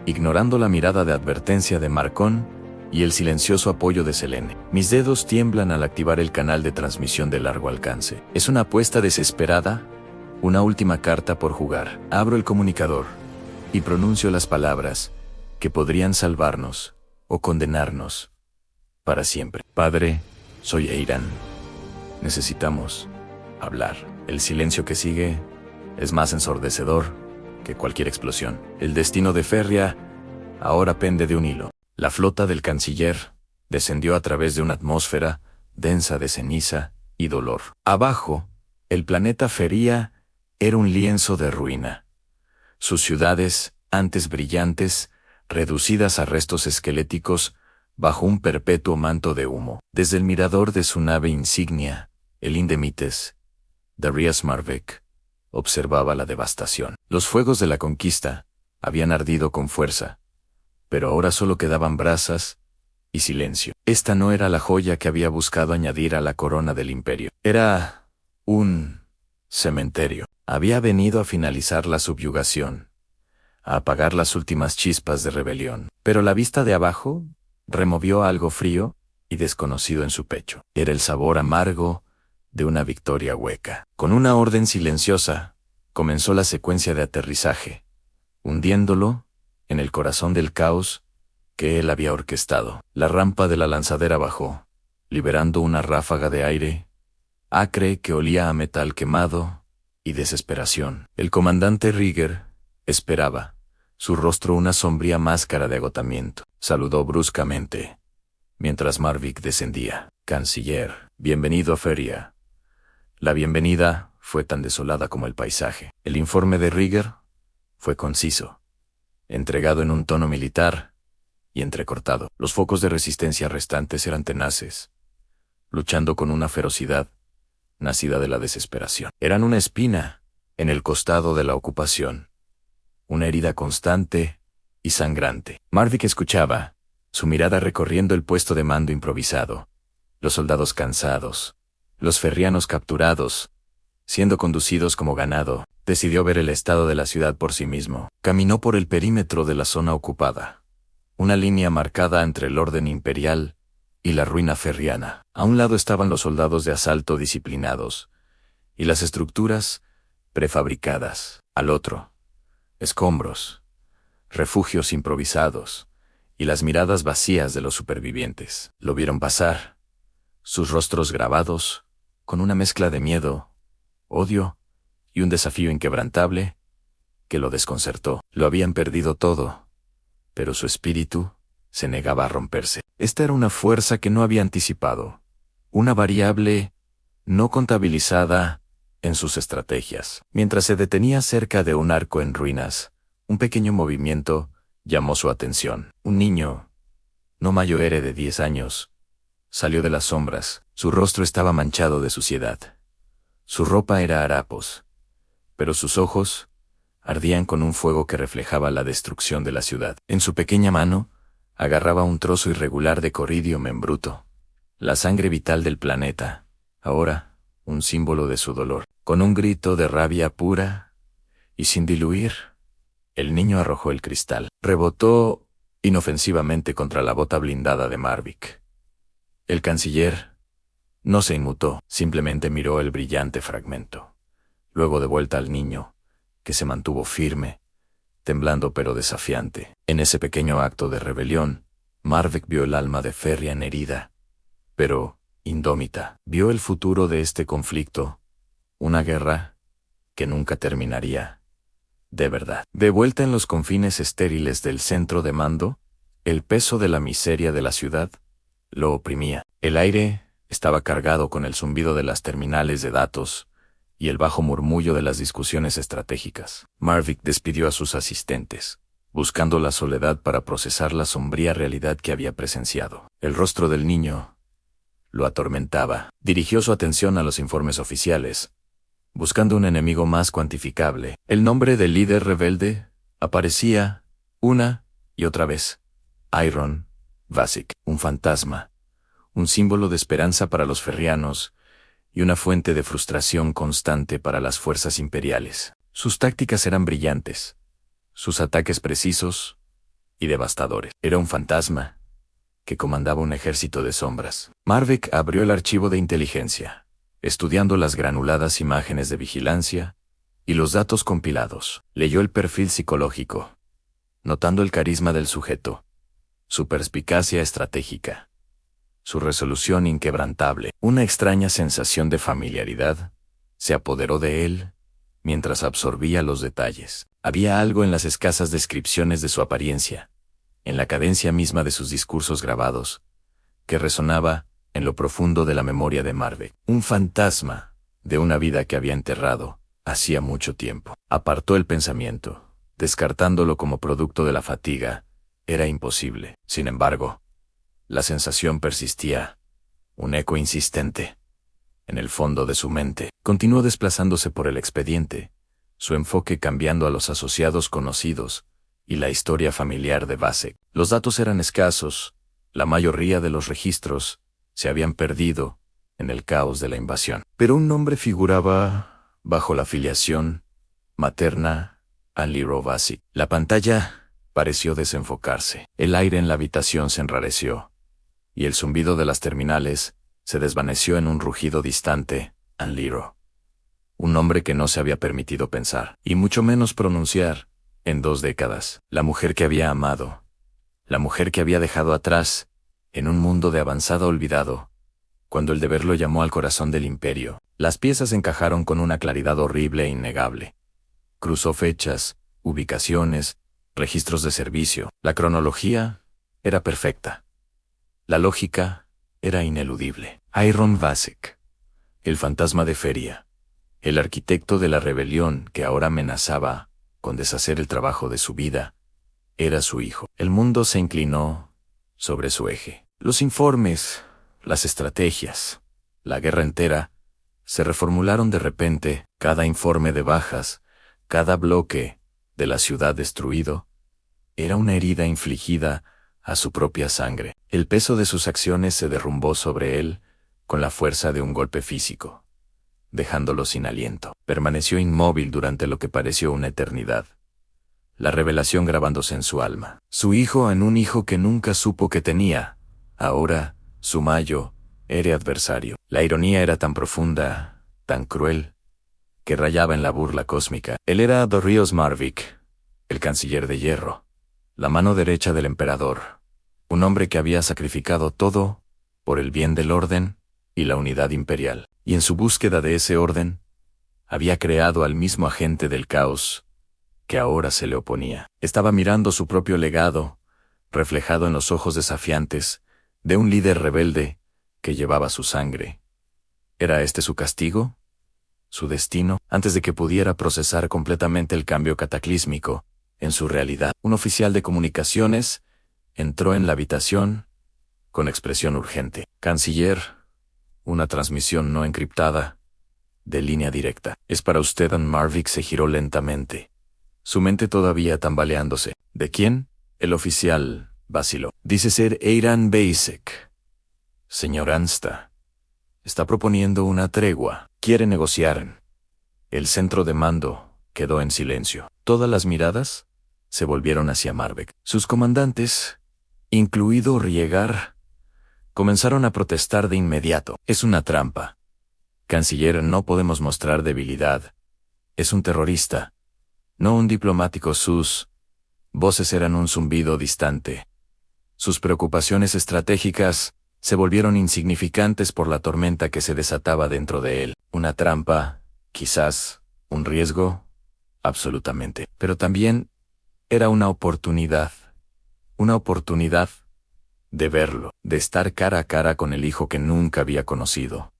ignorando la mirada de advertencia de Marcón y el silencioso apoyo de Selene. Mis dedos tiemblan al activar el canal de transmisión de largo alcance. Es una apuesta desesperada, una última carta por jugar. Abro el comunicador y pronuncio las palabras que podrían salvarnos o condenarnos para siempre. Padre, soy Eiran. Necesitamos hablar. El silencio que sigue es más ensordecedor que cualquier explosión. El destino de Ferria ahora pende de un hilo. La flota del canciller descendió a través de una atmósfera densa de ceniza y dolor. Abajo, el planeta Feria era un lienzo de ruina. Sus ciudades, antes brillantes, reducidas a restos esqueléticos bajo un perpetuo manto de humo. Desde el mirador de su nave insignia, el Indemites, Darius Marvick observaba la devastación. Los fuegos de la conquista habían ardido con fuerza, pero ahora solo quedaban brasas y silencio. Esta no era la joya que había buscado añadir a la corona del imperio. Era un cementerio. Había venido a finalizar la subyugación, a apagar las últimas chispas de rebelión. Pero la vista de abajo removió algo frío y desconocido en su pecho. Era el sabor amargo de una victoria hueca. Con una orden silenciosa, comenzó la secuencia de aterrizaje, hundiéndolo en el corazón del caos que él había orquestado. La rampa de la lanzadera bajó, liberando una ráfaga de aire acre que olía a metal quemado y desesperación. El comandante Rieger esperaba, su rostro una sombría máscara de agotamiento. Saludó bruscamente, mientras Marvick descendía. Canciller, bienvenido a Feria. La bienvenida fue tan desolada como el paisaje. El informe de Rieger fue conciso, entregado en un tono militar y entrecortado. Los focos de resistencia restantes eran tenaces, luchando con una ferocidad nacida de la desesperación. Eran una espina en el costado de la ocupación, una herida constante y sangrante. Marvick escuchaba, su mirada recorriendo el puesto de mando improvisado, los soldados cansados, los ferrianos capturados, siendo conducidos como ganado. Decidió ver el estado de la ciudad por sí mismo. Caminó por el perímetro de la zona ocupada, una línea marcada entre el orden imperial y la ruina ferriana. A un lado estaban los soldados de asalto disciplinados y las estructuras prefabricadas. Al otro, escombros, refugios improvisados y las miradas vacías de los supervivientes. Lo vieron pasar, sus rostros grabados, con una mezcla de miedo, odio y un desafío inquebrantable que lo desconcertó. Lo habían perdido todo, pero su espíritu se negaba a romperse. Esta era una fuerza que no había anticipado, una variable no contabilizada en sus estrategias. Mientras se detenía cerca de un arco en ruinas, un pequeño movimiento llamó su atención. Un niño, no mayor de 10 años, salió de las sombras. Su rostro estaba manchado de suciedad. Su ropa era harapos, pero sus ojos ardían con un fuego que reflejaba la destrucción de la ciudad. En su pequeña mano, agarraba un trozo irregular de coridium en bruto, la sangre vital del planeta, ahora un símbolo de su dolor. Con un grito de rabia pura y sin diluir, el niño arrojó el cristal. Rebotó inofensivamente contra la bota blindada de Marvick. El canciller no se inmutó, simplemente miró el brillante fragmento. Luego de vuelta al niño, que se mantuvo firme, temblando pero desafiante. En ese pequeño acto de rebelión, Marvick vio el alma de Ferrian herida, pero indómita. Vio el futuro de este conflicto, una guerra que nunca terminaría, de verdad. De vuelta en los confines estériles del centro de mando, el peso de la miseria de la ciudad lo oprimía. El aire estaba cargado con el zumbido de las terminales de datos y el bajo murmullo de las discusiones estratégicas. Marvick despidió a sus asistentes, buscando la soledad para procesar la sombría realidad que había presenciado. El rostro del niño lo atormentaba. Dirigió su atención a los informes oficiales, buscando un enemigo más cuantificable. El nombre del líder rebelde aparecía una y otra vez. Iron Vasic, un fantasma, un símbolo de esperanza para los ferrianos y una fuente de frustración constante para las fuerzas imperiales. Sus tácticas eran brillantes, sus ataques precisos y devastadores. Era un fantasma que comandaba un ejército de sombras. Marvick abrió el archivo de inteligencia, estudiando las granuladas imágenes de vigilancia y los datos compilados. Leyó el perfil psicológico, notando el carisma del sujeto, su perspicacia estratégica, su resolución inquebrantable. Una extraña sensación de familiaridad se apoderó de él mientras absorbía los detalles. Había algo en las escasas descripciones de su apariencia, en la cadencia misma de sus discursos grabados, que resonaba en lo profundo de la memoria de Marvick. Un fantasma de una vida que había enterrado hacía mucho tiempo. Apartó el pensamiento, descartándolo como producto de la fatiga. Era imposible. Sin embargo, la sensación persistía, un eco insistente, en el fondo de su mente. Continuó desplazándose por el expediente, su enfoque cambiando a los asociados conocidos y la historia familiar de Vasic. Los datos eran escasos, la mayoría de los registros se habían perdido en el caos de la invasión. Pero un nombre figuraba bajo la filiación materna a Leroy Vasic. La pantalla pareció desenfocarse. El aire en la habitación se enrareció, y el zumbido de las terminales se desvaneció en un rugido distante. Leroy. Un nombre que no se había permitido pensar, y mucho menos pronunciar, en 2 décadas. La mujer que había amado. La mujer que había dejado atrás, en un mundo de avanzada olvidado, cuando el deber lo llamó al corazón del imperio. Las piezas encajaron con una claridad horrible e innegable. Cruzó fechas, ubicaciones, registros de servicio. La cronología era perfecta. La lógica era ineludible. Iron Vasic, el fantasma de Feria, el arquitecto de la rebelión que ahora amenazaba con deshacer el trabajo de su vida, era su hijo. El mundo se inclinó sobre su eje. Los informes, las estrategias, la guerra entera, se reformularon de repente. Cada informe de bajas, cada bloque de la ciudad destruido, era una herida infligida a su propia sangre. El peso de sus acciones se derrumbó sobre él con la fuerza de un golpe físico, dejándolo sin aliento. Permaneció inmóvil durante lo que pareció una eternidad, la revelación grabándose en su alma. Su hijo en un hijo que nunca supo que tenía. Ahora, su mayo era adversario. La ironía era tan profunda, tan cruel, que rayaba en la burla cósmica. Él era Dorios Marvick, el canciller de hierro, la mano derecha del emperador, un hombre que había sacrificado todo por el bien del orden y la unidad imperial. Y en su búsqueda de ese orden, había creado al mismo agente del caos que ahora se le oponía. Estaba mirando su propio legado, reflejado en los ojos desafiantes de un líder rebelde que llevaba su sangre. ¿Era este su castigo? ¿Su destino? Antes de que pudiera procesar completamente el cambio cataclísmico en su realidad, un oficial de comunicaciones entró en la habitación con expresión urgente. Canciller, una transmisión no encriptada, de línea directa. Es para usted. Marvick se giró lentamente, su mente todavía tambaleándose. ¿De quién? El oficial vaciló. Dice ser Eiran Vasic. Señor Ansta, está proponiendo una tregua. Quiere negociar. El centro de mando quedó en silencio. Todas las miradas se volvieron hacia Marvick. Sus comandantes, incluido Riegar, comenzaron a protestar de inmediato. Es una trampa. Canciller, no podemos mostrar debilidad. Es un terrorista, no un diplomático. Sus voces eran un zumbido distante. Sus preocupaciones estratégicas se volvieron insignificantes por la tormenta que se desataba dentro de él. Una trampa, quizás, un riesgo, absolutamente. Pero también era una oportunidad de verlo, de estar cara a cara con el hijo que nunca había conocido,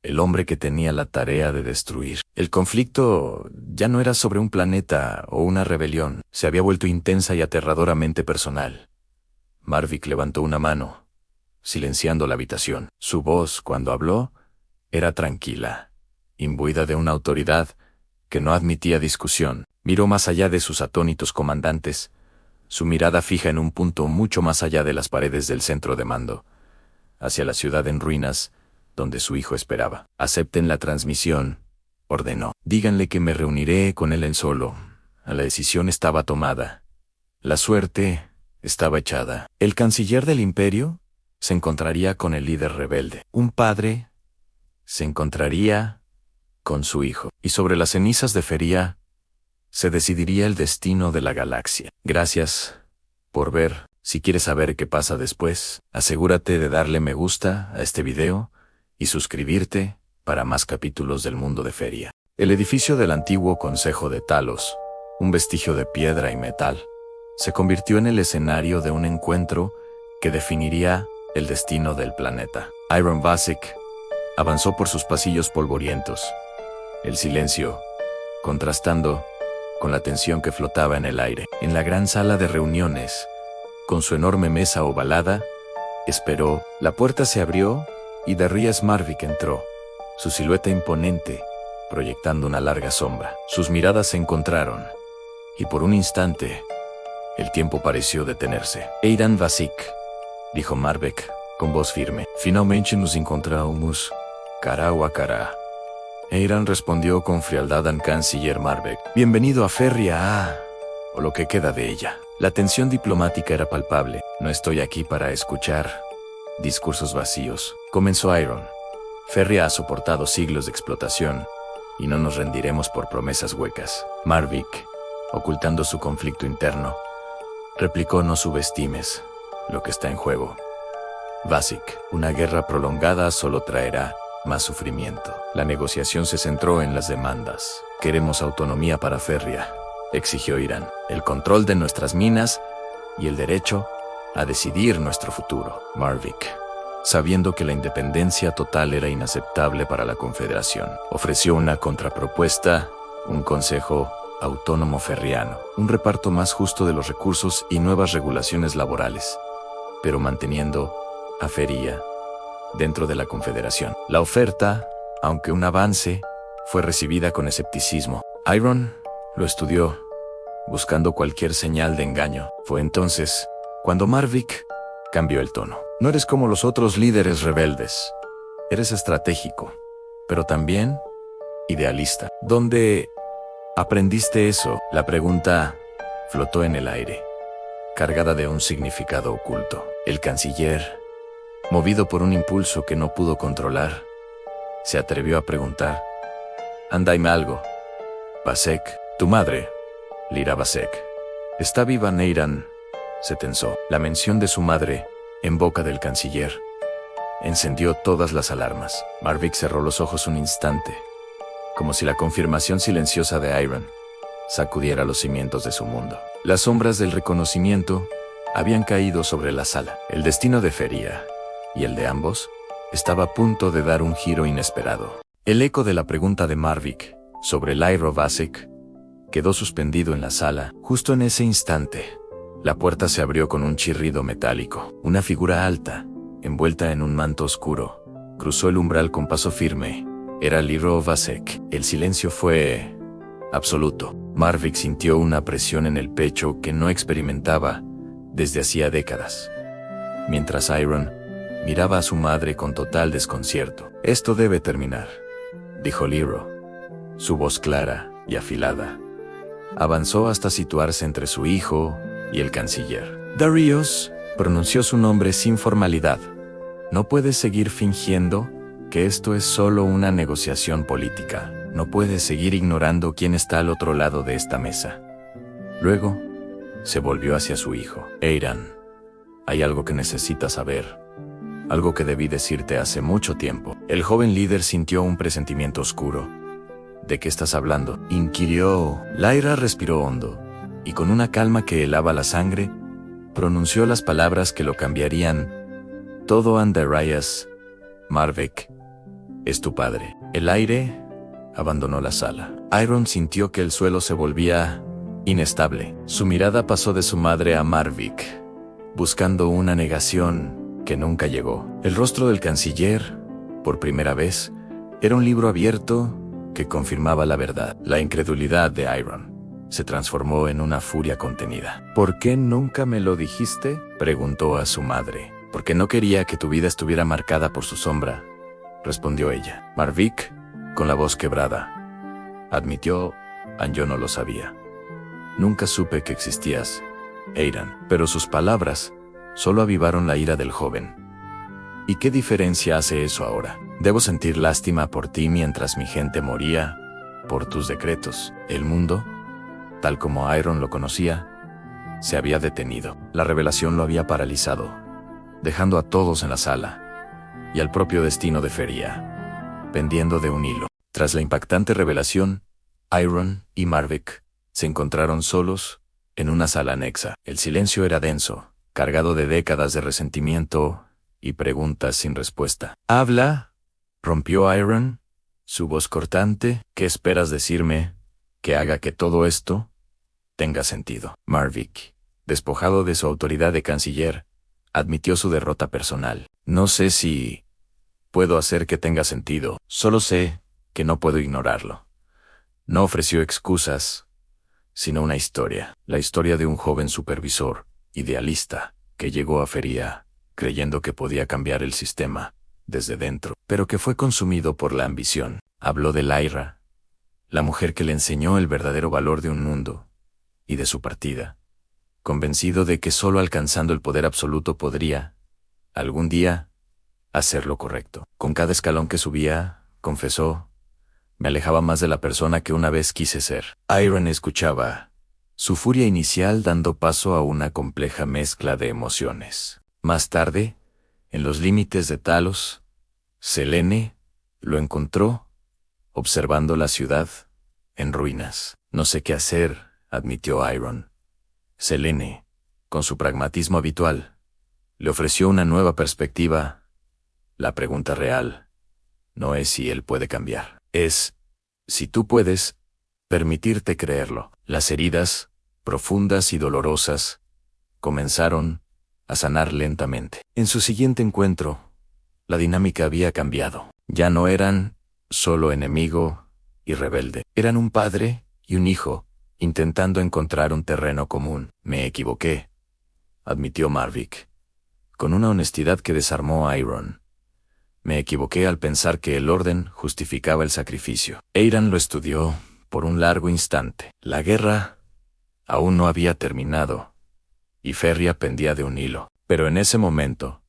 el hombre que tenía la tarea de destruir. El conflicto ya no era sobre un planeta o una rebelión, se había vuelto intensa y aterradoramente personal. Marvick levantó una mano, silenciando la habitación. Su voz, cuando habló, era tranquila imbuida de una autoridad que no admitía discusión. Miró más allá de sus atónitos comandantes, su mirada fija en un punto mucho más allá de las paredes del centro de mando, hacia la ciudad en ruinas, donde su hijo esperaba. Acepten la transmisión, ordenó. Díganle que me reuniré con él en solo. La decisión estaba tomada. La suerte estaba echada. El canciller del imperio se encontraría con el líder rebelde. Un padre se encontraría con su hijo. Y sobre las cenizas de Feria se decidiría el destino de la galaxia. Gracias por ver. Si quieres saber qué pasa después, asegúrate de darle me gusta a este video y suscribirte para más capítulos del mundo de Feria. El edificio del antiguo Consejo de Talos, un vestigio de piedra y metal, se convirtió en el escenario de un encuentro que definiría el destino del planeta. Iron Vasek avanzó por sus pasillos polvorientos, el silencio contrastando con la tensión que flotaba en el aire. En la gran sala de reuniones, con su enorme mesa ovalada, esperó. La puerta se abrió y Darius Marvick entró, su silueta imponente, proyectando una larga sombra. Sus miradas se encontraron, y por un instante, el tiempo pareció detenerse. Eiran Vasek, dijo Marvick, con voz firme. Finalmente nos encontramos, cara a cara. Eiran respondió con frialdad al canciller Marvick. Bienvenido a Feria, o lo que queda de ella. La tensión diplomática era palpable. No estoy aquí para escuchar discursos vacíos, comenzó Iron. Feria ha soportado siglos de explotación, y no nos rendiremos por promesas huecas. Marvick, ocultando su conflicto interno, replicó: no subestimes lo que está en juego. Vasek, una guerra prolongada solo traerá más sufrimiento. La negociación se centró en las demandas. Queremos autonomía para Feria, exigió Irán, el control de nuestras minas y el derecho a decidir nuestro futuro. Marvick, sabiendo que la independencia total era inaceptable para la Confederación, ofreció una contrapropuesta: un consejo autónomo ferriano, un reparto más justo de los recursos y nuevas regulaciones laborales, pero manteniendo a Feria dentro de la Confederación. La oferta, aunque un avance, fue recibida con escepticismo. Iron lo estudió, buscando cualquier señal de engaño. Fue entonces cuando Marvick cambió el tono. No eres como los otros líderes rebeldes. Eres estratégico, pero también idealista. ¿Dónde aprendiste eso? La pregunta flotó en el aire, cargada de un significado oculto. El canciller, movido por un impulso que no pudo controlar, se atrevió a preguntar: «Andaime algo. Vasek, tu madre, Lyra Vasek, ¿está viva?» Neyran se tensó. La mención de su madre, en boca del canciller, encendió todas las alarmas. Marvick cerró los ojos un instante, como si la confirmación silenciosa de Iron sacudiera los cimientos de su mundo. Las sombras del reconocimiento habían caído sobre la sala. El destino de Feria y el de ambos estaba a punto de dar un giro inesperado. El eco de la pregunta de Marvick sobre Lyra Vasek quedó suspendido en la sala. Justo en ese instante, la puerta se abrió con un chirrido metálico. Una figura alta, envuelta en un manto oscuro, cruzó el umbral con paso firme. Era Lyra Vasek. El silencio fue absoluto. Marvick sintió una presión en el pecho que no experimentaba desde hacía décadas, mientras Iron miraba a su madre con total desconcierto. «Esto debe terminar», dijo Lyra. Su voz clara y afilada avanzó hasta situarse entre su hijo y el canciller. «Darius», pronunció su nombre sin formalidad, «no puedes seguir fingiendo que esto es solo una negociación política. No puedes seguir ignorando quién está al otro lado de esta mesa». Luego, se volvió hacia su hijo. «Eiran, hay algo que necesitas saber. Algo que debí decirte hace mucho tiempo». El joven líder sintió un presentimiento oscuro. «¿De qué estás hablando?», inquirió. Lyra respiró hondo, y con una calma que helaba la sangre, pronunció las palabras que lo cambiarían todo. «Darius Marvick es tu padre». El aire abandonó la sala. Iron sintió que el suelo se volvía inestable. Su mirada pasó de su madre a Marvick, buscando una negación que nunca llegó. El rostro del canciller, por primera vez, era un libro abierto que confirmaba la verdad. La incredulidad de Iron se transformó en una furia contenida. ¿Por qué nunca me lo dijiste?, preguntó a su madre. Porque no quería que tu vida estuviera marcada por su sombra, respondió ella. Marvik, con la voz quebrada, admitió: yo no lo sabía. Nunca supe que existías, Eiran. Pero sus palabras solo avivaron la ira del joven. ¿Y qué diferencia hace eso ahora? Debo sentir lástima por ti mientras mi gente moría por tus decretos. El mundo, tal como Iron lo conocía, se había detenido. La revelación lo había paralizado, dejando a todos en la sala, y al propio destino de Feria pendiendo de un hilo. Tras la impactante revelación, Iron y Marvik se encontraron solos en una sala anexa. El silencio era denso, cargado de décadas de resentimiento y preguntas sin respuesta. «¡Habla!», rompió Iron, su voz cortante. «¿Qué esperas decirme que haga que todo esto tenga sentido?». Marvik, despojado de su autoridad de canciller, admitió su derrota personal. «No sé si puedo hacer que tenga sentido, solo sé que no puedo ignorarlo». No ofreció excusas, sino una historia. La historia de un joven supervisor, idealista, que llegó a Feria creyendo que podía cambiar el sistema desde dentro, pero que fue consumido por la ambición. Habló de Lyra, la mujer que le enseñó el verdadero valor de un mundo, y de su partida, convencido de que solo alcanzando el poder absoluto podría, algún día, hacer lo correcto. Con cada escalón que subía, confesó, me alejaba más de la persona que una vez quise ser. Iron escuchaba, su furia inicial dando paso a una compleja mezcla de emociones. Más tarde, en los límites de Talos, Selene lo encontró, observando la ciudad en ruinas. «No sé qué hacer», admitió Iron. Selene, con su pragmatismo habitual, le ofreció una nueva perspectiva. La pregunta real no es si él puede cambiar, es si tú puedes permitirte creerlo. Las heridas, profundas y dolorosas, comenzaron a sanar lentamente. En su siguiente encuentro, la dinámica había cambiado. Ya no eran solo enemigo y rebelde. Eran un padre y un hijo, intentando encontrar un terreno común. «Me equivoqué», admitió Marvik, con una honestidad que desarmó a Iron. «Me equivoqué al pensar que el orden justificaba el sacrificio». Eiran lo estudió por un largo instante. La guerra aún no había terminado, y Feria pendía de un hilo. Pero en ese momento,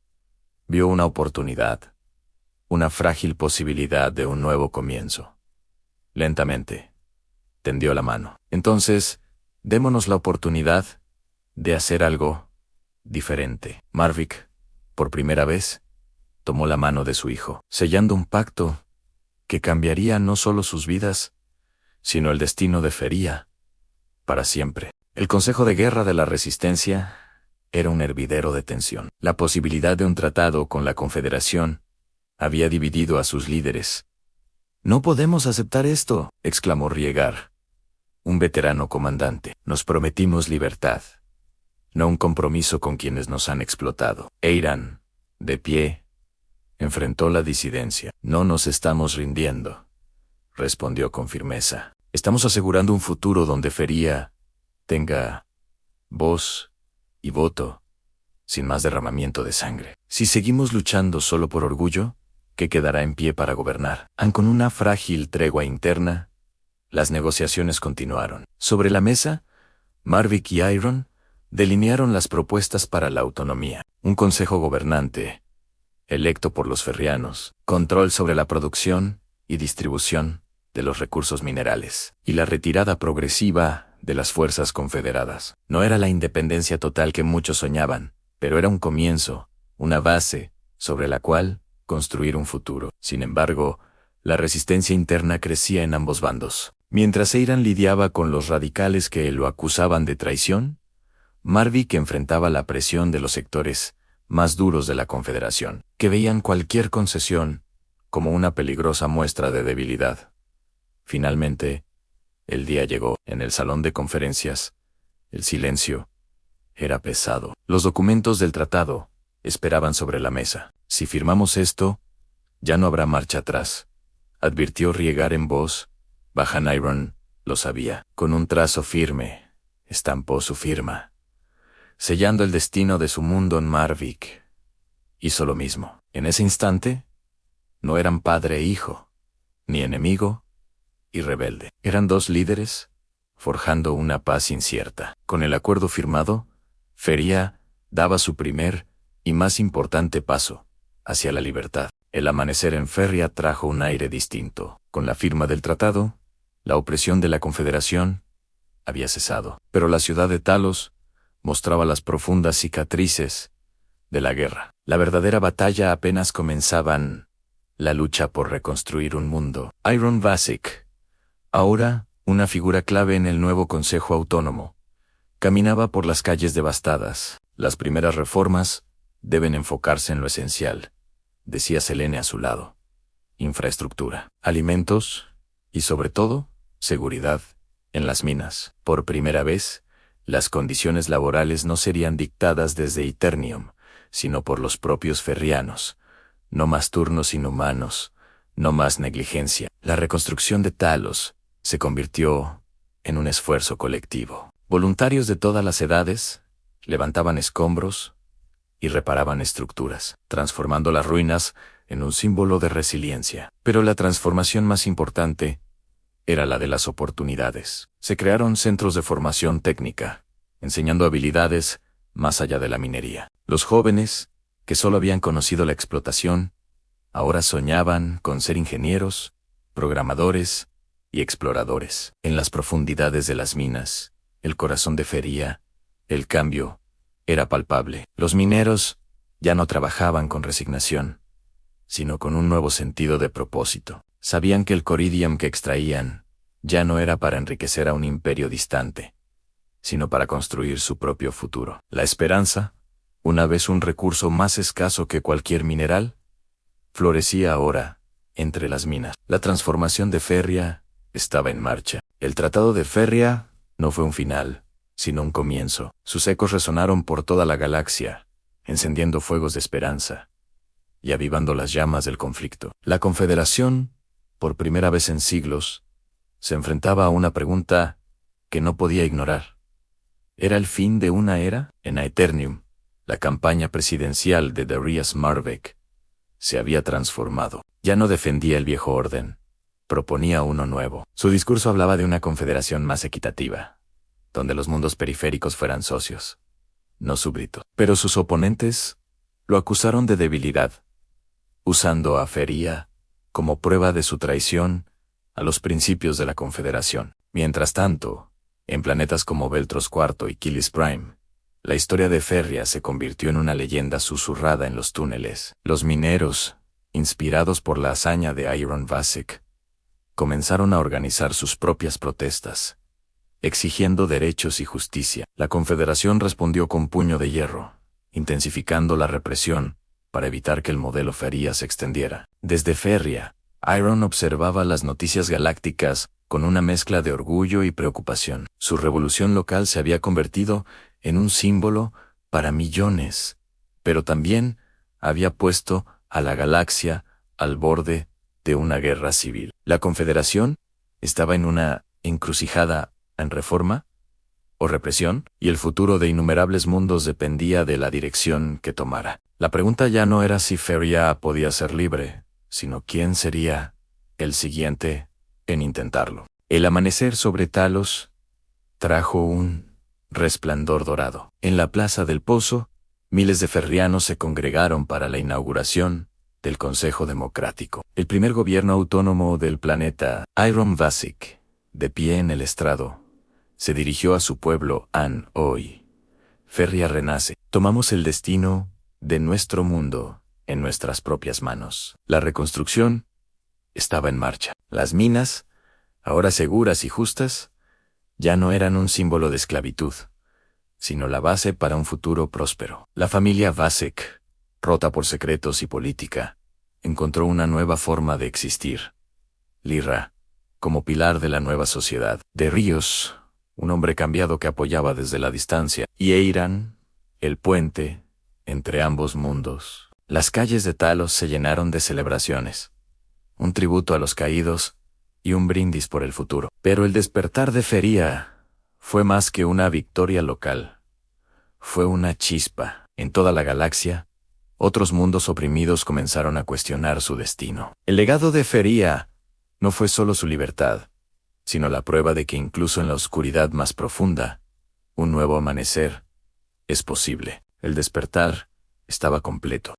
vio una oportunidad, una frágil posibilidad de un nuevo comienzo. Lentamente, tendió la mano. «Entonces, démonos la oportunidad de hacer algo diferente». Marvik, por primera vez, tomó la mano de su hijo, sellando un pacto que cambiaría no solo sus vidas, sino el destino de Feria para siempre. El Consejo de Guerra de la Resistencia era un hervidero de tensión. La posibilidad de un tratado con la Confederación había dividido a sus líderes. «No podemos aceptar esto», exclamó Riegar, un veterano comandante. «Nos prometimos libertad, no un compromiso con quienes nos han explotado». Eiran, de pie, enfrentó la disidencia. «No nos estamos rindiendo», respondió con firmeza. «Estamos asegurando un futuro donde Feria tenga voz y voto, sin más derramamiento de sangre. Si seguimos luchando solo por orgullo, ¿qué quedará en pie para gobernar?». Con una frágil tregua interna, las negociaciones continuaron. Sobre la mesa, Marvik y Iron delinearon las propuestas para la autonomía. Un consejo gobernante, electo por los ferrianos, control sobre la producción y distribución de los recursos minerales, y la retirada progresiva de las fuerzas confederadas. No era la independencia total que muchos soñaban, pero era un comienzo, una base, sobre la cual construir un futuro. Sin embargo, la resistencia interna crecía en ambos bandos. Mientras Eiran lidiaba con los radicales que lo acusaban de traición, Marvik enfrentaba la presión de los sectores más duros de la Confederación, que veían cualquier concesión como una peligrosa muestra de debilidad. Finalmente, el día llegó. En el salón de conferencias, el silencio era pesado. Los documentos del tratado esperaban sobre la mesa. «Si firmamos esto, ya no habrá marcha atrás», advirtió Riegar en voz Bajan Iron lo sabía. Con un trazo firme, estampó su firma, sellando el destino de su mundo en Marvik. Hizo lo mismo. En ese instante, no eran padre e hijo, ni enemigo y rebelde. Eran dos líderes, forjando una paz incierta. Con el acuerdo firmado, Feria daba su primer y más importante paso hacia la libertad. El amanecer en Feria trajo un aire distinto. Con la firma del tratado, la opresión de la Confederación había cesado. Pero la ciudad de Talos mostraba las profundas cicatrices de la guerra. La verdadera batalla apenas comenzaban. La lucha por reconstruir un mundo. Iron Vasek, ahora una figura clave en el nuevo Consejo Autónomo, caminaba por las calles devastadas. Las primeras reformas deben enfocarse en lo esencial, decía Selene a su lado. Infraestructura, alimentos y, sobre todo, seguridad en las minas. Por primera vez, las condiciones laborales no serían dictadas desde Eternium, sino por los propios ferrianos. No más turnos inhumanos, no más negligencia. La reconstrucción de Talos se convirtió en un esfuerzo colectivo. Voluntarios de todas las edades levantaban escombros y reparaban estructuras, transformando las ruinas en un símbolo de resiliencia. Pero la transformación más importante era la de las oportunidades. Se crearon centros de formación técnica, enseñando habilidades más allá de la minería. Los jóvenes, que solo habían conocido la explotación, ahora soñaban con ser ingenieros, programadores y exploradores. En las profundidades de las minas, el corazón de Feria, el cambio era palpable. Los mineros ya no trabajaban con resignación, sino con un nuevo sentido de propósito. Sabían que el coridium que extraían ya no era para enriquecer a un imperio distante, sino para construir su propio futuro. La esperanza, una vez un recurso más escaso que cualquier mineral, florecía ahora entre las minas. La transformación de Feria estaba en marcha. El Tratado de Feria no fue un final, sino un comienzo. Sus ecos resonaron por toda la galaxia, encendiendo fuegos de esperanza y avivando las llamas del conflicto. La Confederación, por primera vez en siglos, se enfrentaba a una pregunta que no podía ignorar. ¿Era el fin de una era? En Aeternium, la campaña presidencial de Darius Marvek se había transformado. Ya no defendía el viejo orden, proponía uno nuevo. Su discurso hablaba de una confederación más equitativa, donde los mundos periféricos fueran socios, no súbditos. Pero sus oponentes lo acusaron de debilidad, usando a Feria como prueba de su traición a los principios de la Confederación. Mientras tanto, en planetas como Beltros IV y Kilis Prime, la historia de Feria se convirtió en una leyenda susurrada en los túneles. Los mineros, inspirados por la hazaña de Iron Vasek, comenzaron a organizar sus propias protestas, exigiendo derechos y justicia. La Confederación respondió con puño de hierro, intensificando la represión para evitar que el modelo Feria se extendiera. Desde Feria, Iron observaba las noticias galácticas con una mezcla de orgullo y preocupación. Su revolución local se había convertido en un símbolo para millones, pero también había puesto a la galaxia al borde de una guerra civil. La Confederación estaba en una encrucijada en reforma o represión, y el futuro de innumerables mundos dependía de la dirección que tomara. La pregunta ya no era si Feria podía ser libre, sino quién sería el siguiente en intentarlo. El amanecer sobre Talos trajo un resplandor dorado. En la plaza del Pozo, miles de ferrianos se congregaron para la inauguración del Consejo Democrático. El primer gobierno autónomo del planeta, Iron Vasek, de pie en el estrado, se dirigió a su pueblo hoy. Feria renace. Tomamos el destino de nuestro mundo en nuestras propias manos. La reconstrucción estaba en marcha. Las minas, ahora seguras y justas, ya no eran un símbolo de esclavitud, sino la base para un futuro próspero. La familia Vasek, rota por secretos y política, encontró una nueva forma de existir. Lyra, como pilar de la nueva sociedad. De Ríos, un hombre cambiado que apoyaba desde la distancia. Y Eiran, el puente entre ambos mundos. Las calles de Talos se llenaron de celebraciones. Un tributo a los caídos y un brindis por el futuro. Pero el despertar de Feria fue más que una victoria local. Fue una chispa. En toda la galaxia, otros mundos oprimidos comenzaron a cuestionar su destino. El legado de Feria no fue solo su libertad, sino la prueba de que incluso en la oscuridad más profunda, un nuevo amanecer es posible. El despertar estaba completo.